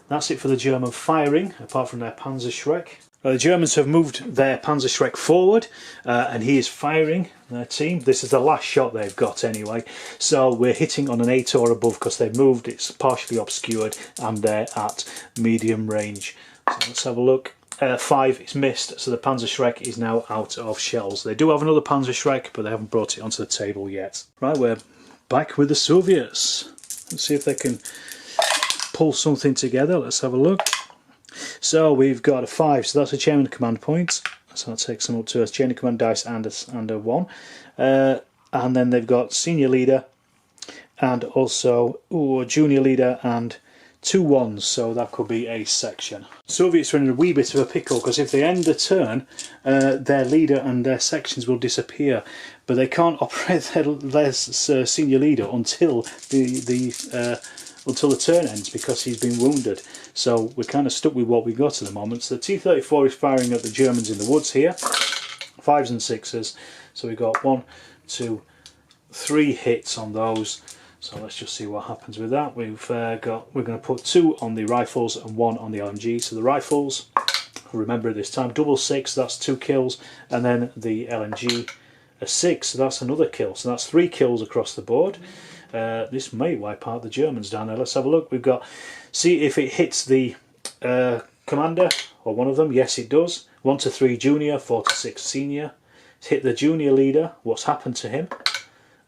that's it for the German firing, apart from their Panzerschreck. The Germans have moved their Panzerschreck forward, and he is firing their team. This is the last shot they've got anyway, so we're hitting on an 8 or above because they've moved, it's partially obscured, and they're at medium range. So let's have a look. 5, it's missed, so the Panzerschreck is now out of shells. They do have another Panzerschreck, but they haven't brought it onto the table yet. Right, we're back with the Soviets. Let's see if they can pull something together. Let's have a look. So we've got a 5, so that's a chain of command point, so that takes them up to a chain of command dice and a 1. And then they've got senior leader and also a junior leader and 2 1s, so that could be a section. Soviets are in a wee bit of a pickle because if they end the turn, their leader and their sections will disappear, but they can't operate their senior leader until the turn ends because he's been wounded. So we're kind of stuck with what we've got at the moment. So the T-34 is firing at the Germans in the woods here. 5s and 6s. So we've got 1, 2, 3 hits on those. So let's just see what happens with that. We're going to put 2 on the rifles and 1 on the LMG. So the rifles, remember this time, double 6, that's 2 kills, and then the LMG a 6, so that's another kill. So that's 3 kills across the board. This may wipe out the Germans down there. Let's have a look. We've got, see if it hits the commander or one of them. Yes, it does. 1 to 3 junior, 4 to 6 senior. It's hit the junior leader. What's happened to him?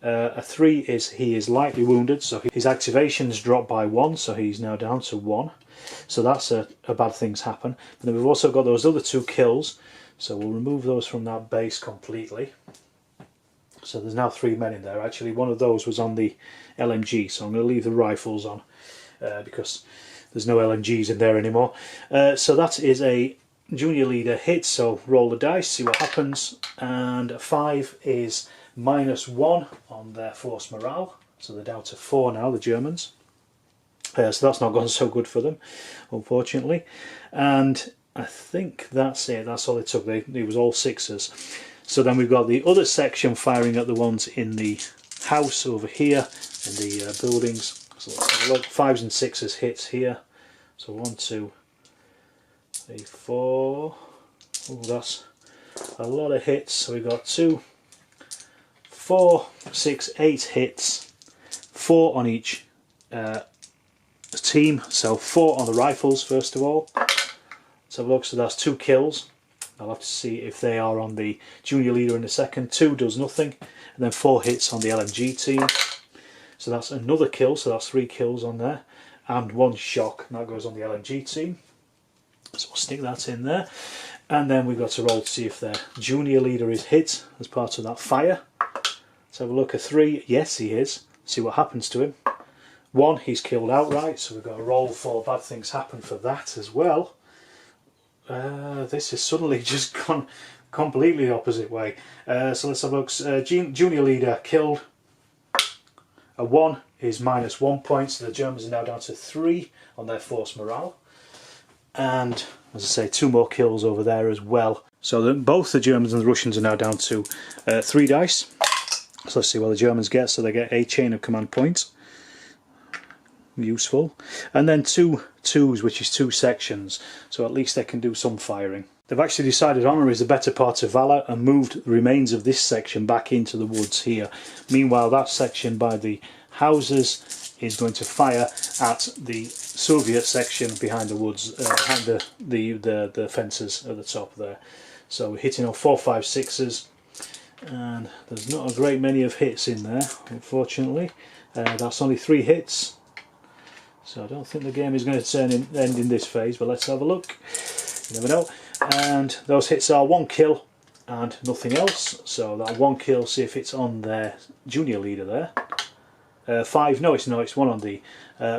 A 3 is he is lightly wounded, so his activation's dropped by 1, so he's now down to 1. So that's a bad things happen. But then we've also got those other 2 kills, so we'll remove those from that base completely. So there's now 3 men in there. Actually, one of those was on the LMG, so I'm going to leave the rifles on because there's no LMGs in there anymore. So that is a junior leader hit, so roll the dice, see what happens. And a 5 is -1 on their force morale, so they're down to 4 now, the Germans. So that's not gone so good for them, unfortunately. And I think that's it, that's all it took. It was all 6s. So then we've got the other section firing at the ones in the house over here, in the buildings. So let's have a look. 5s and 6s hits here. So 1, 2, 3, 4. Oh, that's a lot of hits. So we've got 2, 4, 6, 8 hits. 4 on each team. So 4 on the rifles first of all. Let's have a look. So that's 2 kills. I'll have to see if they are on the junior leader in a second. 2 does nothing, and then 4 hits on the LMG team. So that's another kill, so that's 3 kills on there, and 1 shock, and that goes on the LMG team. So we'll stick that in there. And then we've got to roll to see if their junior leader is hit as part of that fire. Let's have a look. A 3, yes he is. See what happens to him. 1, he's killed outright, so we've got to roll for bad things happen for that as well. This has suddenly just gone completely the opposite way. So let's have a look. Junior leader killed. A 1 is -1 point, so the Germans are now down to 3 on their force morale. And as I say, 2 more kills over there as well. So both the Germans and the Russians are now down to 3 dice. So let's see what the Germans get. So they get a chain of command points. Useful. And then 2 twos, which is 2 sections. So at least they can do some firing. They've actually decided honour is the better part of valour and moved the remains of this section back into the woods here. Meanwhile, that section by the houses is going to fire at the Soviet section behind the woods, behind the fences at the top there. So we're hitting on 4, 5, 6s, and there's not a great many of hits in there, unfortunately. That's only 3 hits, so I don't think the game is going to end in this phase, but let's have a look. You never know. And those hits are 1 kill and nothing else. So that 1 kill, see if it's on their junior leader there. 5, no it's not, it's 1 on the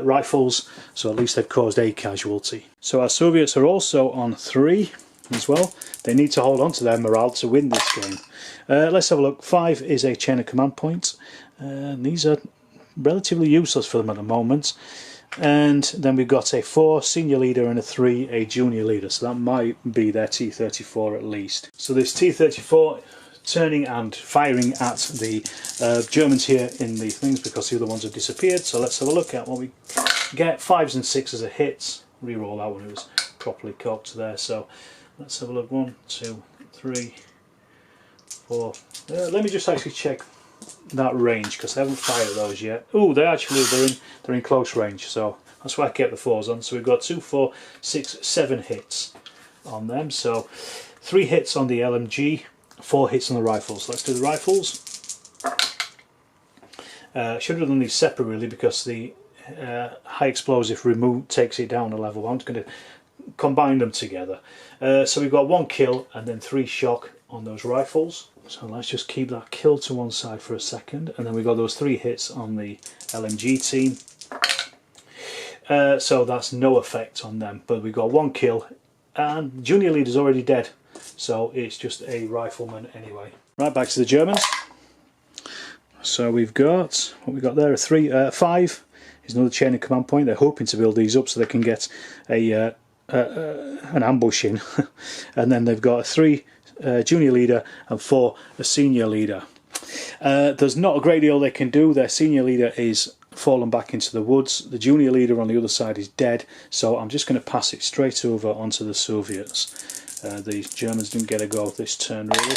rifles, so at least they've caused a casualty. So our Soviets are also on 3 as well. They need to hold on to their morale to win this game. Let's have a look. 5 is a chain of command points. These are relatively useless for them at the moment. And then we've got a 4 senior leader and a 3 a junior leader, so that might be their T-34 at least. So this T-34 turning and firing at the Germans here in the things because the other ones have disappeared. So let's have a look at what we get. 5s and 6s are hits. Reroll that one, it was properly cocked there. So let's have a look. 1, 2, 3, 4. Let me just actually check that range because I haven't fired those yet. Oh, they're in close range, so that's why I kept the 4s on. So we've got 2, 4, 6, 7 hits on them. So 3 hits on the LMG, 4 hits on the rifles. Let's do the rifles. Should have done these separate really because the high explosive remove takes it down a level. I'm just going to combine them together. So we've got 1 kill and then 3 shock on those rifles. So let's just keep that kill to one side for a second, and then we've got those 3 hits on the LMG team. So that's no effect on them, but we've got 1 kill, and junior leader's already dead, so it's just a rifleman anyway. Right, back to the Germans. So we've got, what we got there, a 5 is another chain of command point. They're hoping to build these up so they can get an ambush in. And then they've got a 3 junior leader and 4 a senior leader. There's not a great deal they can do. Their senior leader is fallen back into the woods. The junior leader on the other side is dead, so I'm just going to pass it straight over onto the Soviets. The Germans didn't get a go this turn really.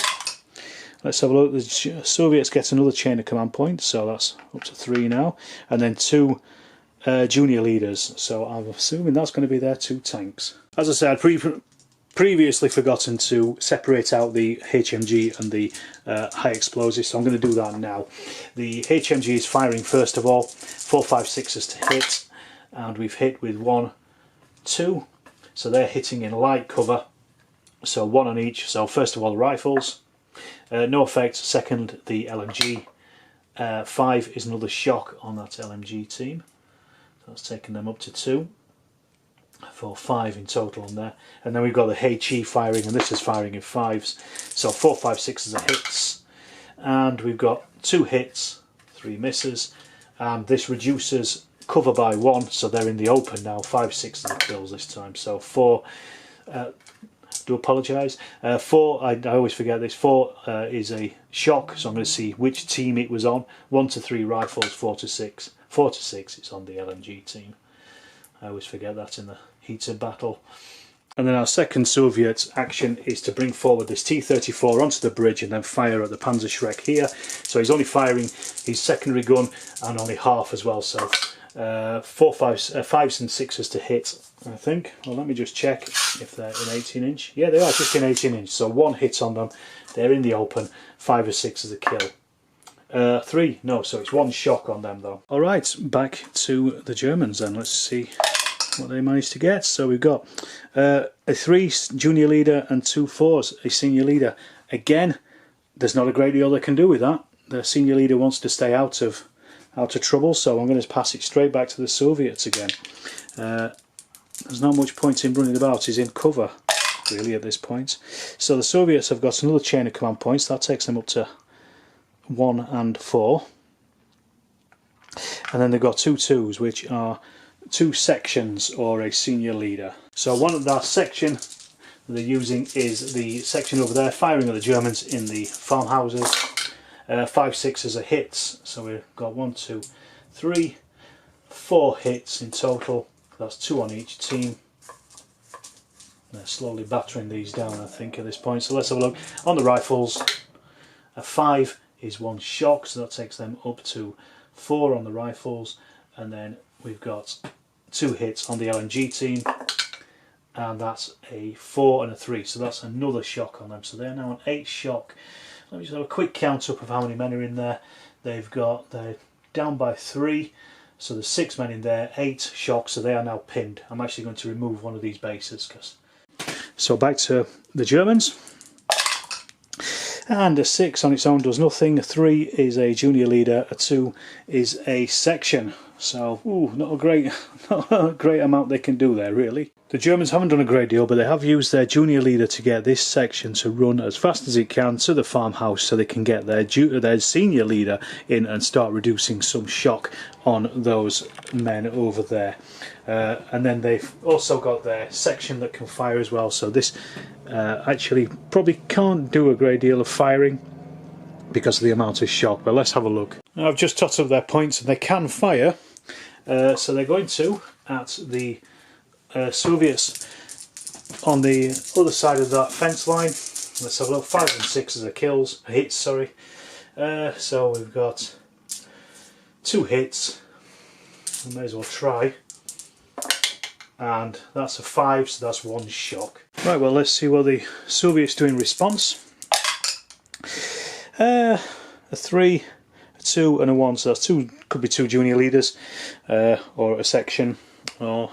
Let's have a look. The Soviets get another chain of command points, so that's up to 3 now, and then 2 junior leaders, so I'm assuming that's going to be their 2 tanks. As I said, previously forgotten to separate out the HMG and the high explosives, so I'm going to do that now. The HMG is firing first of all, 4, 5, 6s to hit, and we've hit with 1, 2, so they're hitting in light cover, so 1 on each. So first of all the rifles, no effect. Second the LMG, 5 is another shock on that LMG team, so that's taking them up to 2. For 5 in total on there, and then we've got the HE firing, and this is firing in 5s, so 4, 5, 6s are hits, and we've got 2 hits, 3 misses, and this reduces cover by 1, so they're in the open now. 5, 6s are kills this time, so 4, do apologise, 4, I always forget this, 4 is a shock, so I'm going to see which team it was on. 1 to 3 rifles, 4 to 6, 4 to 6 it's on the LMG team. I always forget that in the heat of battle. And then our second Soviet action is to bring forward this T-34 onto the bridge and then fire at the Panzerschreck here. So he's only firing his secondary gun and only half as well, so 4, 5s and 6s to hit, I think. Well, let me just check if they're in 18 inch. Yeah, they are just in 18 inch, so 1 hit on them. They're in the open. 5 or 6 is a kill. 3, no, so it's 1 shock on them though. Alright, back to the Germans then. Let's see what they managed to get. So we've got a 3 junior leader and 2 4s, a senior leader. Again, there's not a great deal they can do with that. The senior leader wants to stay out of trouble, so I'm going to pass it straight back to the Soviets again. There's not much point in running about. He's in cover. really at this point. So the Soviets have got another chain of command points. That takes them up to 1 and 4. And then they've got 2 2s, which are 2 sections or a senior leader. So one of that section they're using is the section over there, firing at the Germans in the farmhouses. 5 6s are hits, so we've got 1 2 3 4 hits in total. That's 2 on each team. They're slowly battering these down, I think, at this point. So let's have a look. On the rifles, a 5 is 1 shock, so that takes them up to 4 on the rifles. And then we've got 2 hits on the LMG team, and that's a 4 and a 3, so that's another shock on them. So they're now an 8 shock. Let me just have a quick count up of how many men are in there. They're down by 3, so there's 6 men in there, 8 shocks, so they are now pinned. I'm actually going to remove one of these bases. So back to the Germans. And a 6 on its own does nothing, a 3 is a junior leader, a 2 is a section. So, not a great amount they can do there, really. The Germans haven't done a great deal, but they have used their junior leader to get this section to run as fast as it can to the farmhouse, so they can get their senior leader in and start reducing some shock on those men over there. And then they've also got their section that can fire as well, so this actually probably can't do a great deal of firing because of the amount of shock, but let's have a look. Now, I've just totted up their points and they can fire, so they're going to, at the Soviets on the other side of that fence line. Let's have a look. 5 and 6s are kills, hits, sorry. So we've got 2 hits, we may as well try, and that's a 5, so that's 1 shock. Right, well, let's see what the Soviets do in response. A 3, a 2 and a 1, so that's 2, could be 2 junior leaders, or a section, or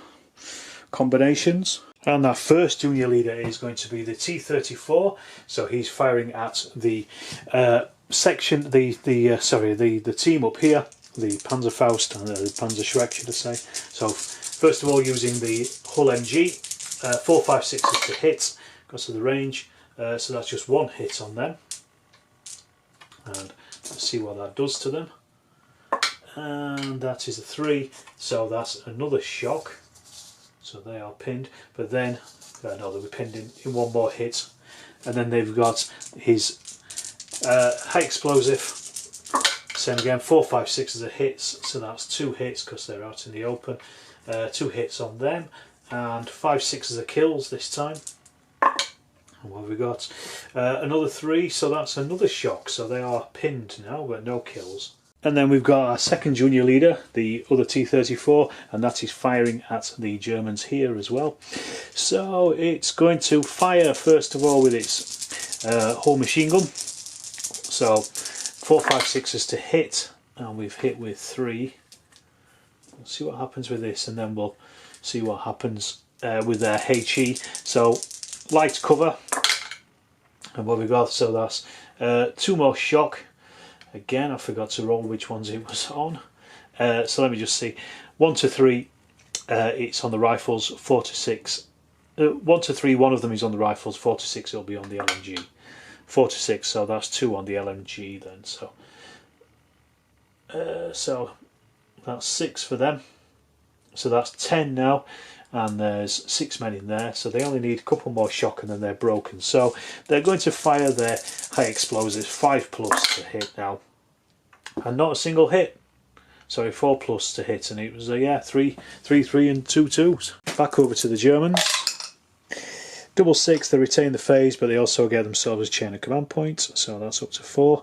combinations. And that first junior leader is going to be the T-34, so he's firing at the section, the team up here, the Panzerfaust and the Panzerschreck, should I say. So first of all, using the Hull MG, 4 5 6s to hit because of the range, so that's just 1 hit on them. And let's see what that does to them. And that is a 3, so that's another shock. So they are pinned, but then no, they'll be pinned in 1 more hit. And then they've got his high explosive. Same again, 4 5 6s are hits, so that's 2 hits because they're out in the open. 2 hits on them, and 5 6s are kills this time. And what have we got? Another 3, so that's another shock. So they are pinned now, but no kills. And then we've got our second junior leader, the other T-34, and that is firing at the Germans here as well. So it's going to fire first of all with its whole machine gun. So 4 5 6s to hit, and we've hit with 3. Let's see what happens with this, and then we'll see what happens with their HE. So light cover, and what we've got, so that's 2 more shock. Again, I forgot to roll which ones it was on. So let me just see. 1 to 3, it's on the rifles. 4 to 6, 1 to 3, one of them is on the rifles. 4 to 6, it'll be on the LMG. 4 to 6, so that's 2 on the LMG then. So that's 6 for them. So that's 10 now, and there's 6 men in there. So they only need a couple more shock, and then they're broken. So they're going to fire their high explosives, 5+ to hit now, and not a single hit. Sorry, 4+ to hit, and it was 3 3 and 2 2s. Back over to the Germans. 6 6, they retain the phase, but they also get themselves a chain of command points, so that's up to 4,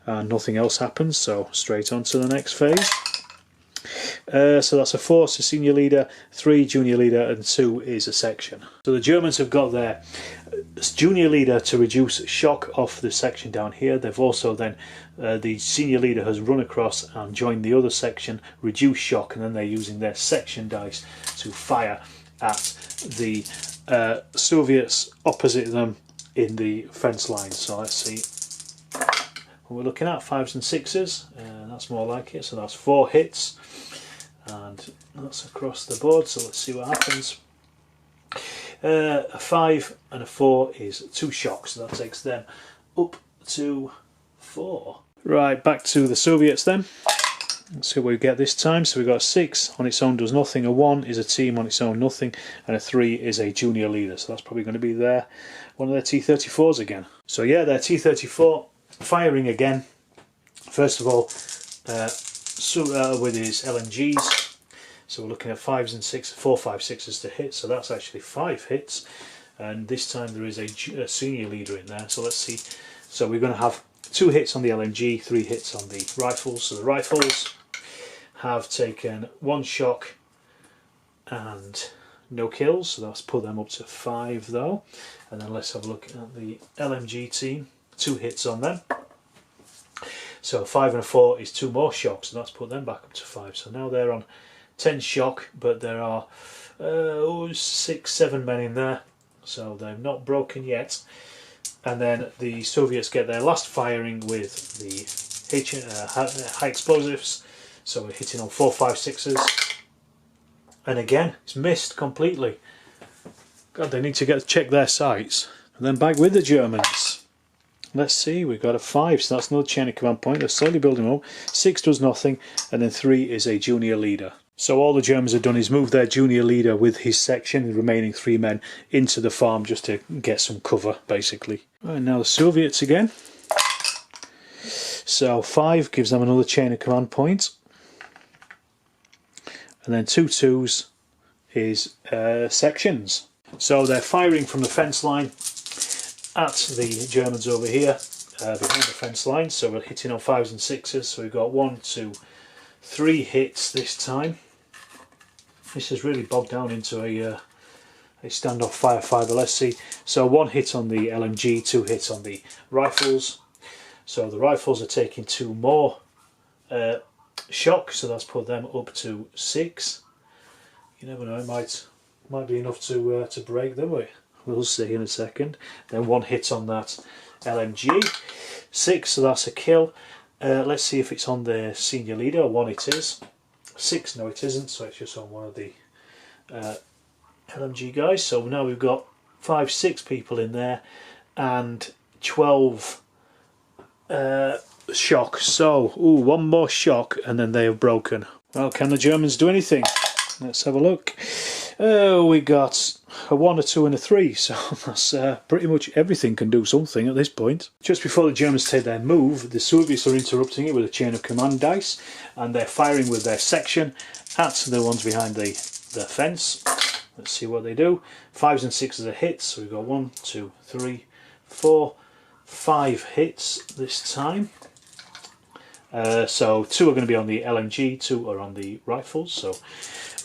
and nothing else happens, so straight on to the next phase. So that's a 4, so senior leader, 3 junior leader, and 2 is a section. So the Germans have got their junior leader to reduce shock off the section down here. They've also then, the senior leader has run across and joined the other section, reduce shock, and then they're using their section dice to fire at the Soviets opposite them in the fence line. So let's see what we're looking at. 5s and 6s, and that's more like it, so that's 4 hits, and that's across the board. So let's see what happens. A 5 and a 4 is 2 shocks, so that takes them up to 4. Right, back to the Soviets then. Let's see what we get this time. So we've got a 6 on its own does nothing, a 1 is a team on its own nothing, and a 3 is a junior leader. So that's probably going to be one of their T-34s again. So yeah, their T-34 firing again. First of all, with his LMGs. So we're looking at 5s and 6, 4, 5, 6s to hit. So that's actually 5 hits, and this time there is a senior leader in there. So let's see. So we're going to have 2 hits on the LMG, 3 hits on the rifles. So the rifles have taken 1 shock and no kills, so let's put them up to 5 though. And then let's have a look at the LMG team, 2 hits on them. So 5 and a 4 is 2 more shocks, and that's put them back up to 5. So now they're on 10 shock, but there are 6, 7 men in there, so they're not broken yet. And then the Soviets get their last firing with the high explosives. So we're hitting on 4, 5, 6s. And again, it's missed completely. God, they need to check their sights. And then back with the Germans. Let's see, we've got a 5, so that's another chain of command point. They're slowly building up. 6 does nothing, and then 3 is a junior leader. So all the Germans have done is move their junior leader with his section, the remaining 3 men, into the farm just to get some cover, basically. And now the Soviets again. So 5 gives them another chain of command point. And then 2 2s is sections. So they're firing from the fence line at the Germans over here, behind the fence line. So we're hitting on 5s and 6s. So we've got 1, 2, 3 hits this time. This has really bogged down into a standoff firefighter. Let's see. So 1 hit on the LMG, 2 hits on the rifles. So the rifles are taking 2 more shocks, so that's put them up to 6. You never know, it might be enough to break them. We'll see in a second. Then 1 hit on that LMG, 6, so that's a kill. Let's see if it's on the senior leader. 1 it is. 6, no it isn't, so it's just on one of the LMG guys. So now we've got 5, 6 people in there and 12 shock. So, 1 more shock and then they have broken. Well, can the Germans do anything? Let's have a look. We got a 1, a 2 and a 3, so that's pretty much everything can do something at this point. Just before the Germans take their move, the Soviets are interrupting it with a chain of command dice, and they're firing with their section at the ones behind the fence. Let's see what they do. 5s and 6s are hits, so we've got 1, 2, 3, 4, 5 hits this time. So 2 are going to be on the LMG, 2 are on the rifles. So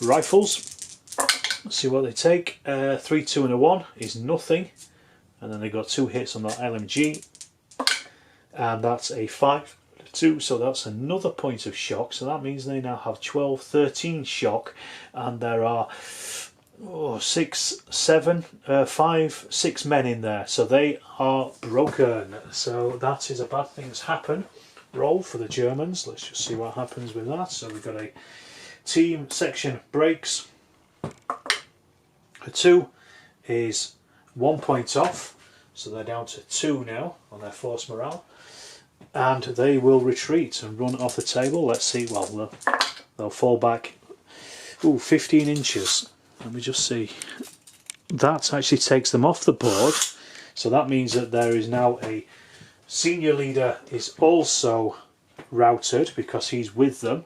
rifles, let's see what they take. 3, 2 and a 1 is nothing, and then they got 2 hits on that LMG, and that's a 5, 2, so that's another point of shock. So that means they now have 12, 13 shock, and there are 6, 7, 5, 6 men in there, so they are broken. So that is a bad things happen roll for the Germans. Let's just see what happens with that. So we've got a team section breaks. A 2 is 1 point off, so they're down to 2 now on their force morale, and they will retreat and run off the table. Let's see, well, they'll fall back 15 inches. Let me just see. That actually takes them off the board, so that means that there is now a senior leader is also routed because he's with them,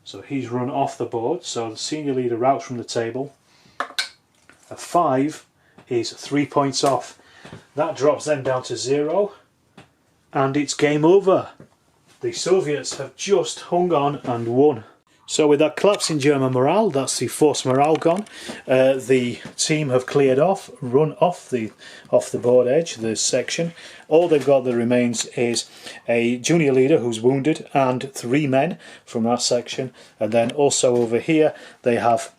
so he's run off the board. So the senior leader routs from the table. A 5 is 3 points off. That drops them down to 0, and it's game over. The Soviets have just hung on and won. So with that collapse in German morale, that's the force morale gone. The team have cleared off, run off the board edge, the section. All they've got that remains is a junior leader who's wounded and 3 men from that section. And then also over here they have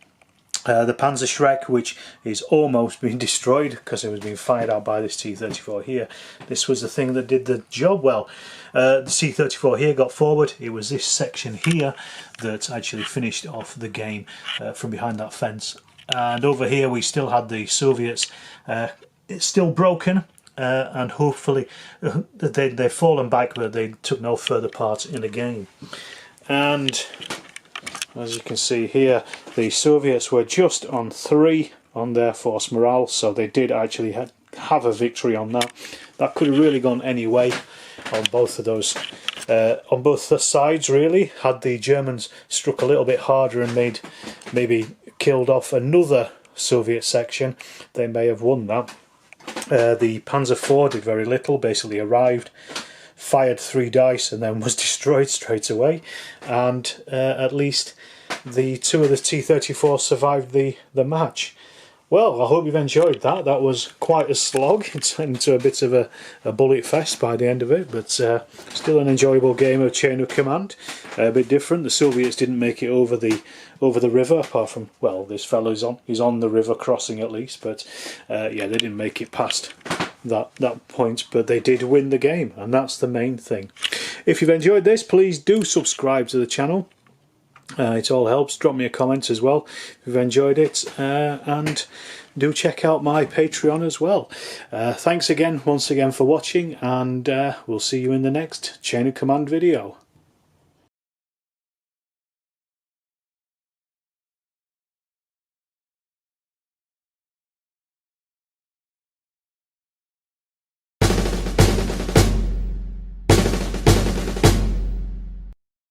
the Panzerschreck, which is almost being destroyed because it was being fired out by this T-34 here. This was the thing that did the job well. The T-34 here got forward. It was this section here that actually finished off the game from behind that fence. and over here we still had the Soviets. It's still broken, and hopefully they've fallen back, but they took no further part in the game. And as you can see here, the Soviets were just on 3 on their force morale, so they did actually have a victory on that. That could have really gone any way on both of those, on both the sides really. Had the Germans struck a little bit harder and maybe killed off another Soviet section, they may have won that. The Panzer IV did very little, basically arrived, fired 3 dice and then was destroyed straight away, and at least the 2 of the T-34 survived the match. Well, I hope you've enjoyed that. That was quite a slog. It turned into a bit of a bullet fest by the end of it, but still an enjoyable game of Chain of Command. A bit different. The Soviets didn't make it over the river, apart from, well, this fellow's he's on the river crossing at least, but yeah, they didn't make it past that point, but they did win the game, and that's the main thing. If you've enjoyed this, please do subscribe to the channel. It all helps. Drop me a comment as well if you've enjoyed it, and do check out my Patreon as well. Thanks again, once again, for watching, and we'll see you in the next Chain of Command video.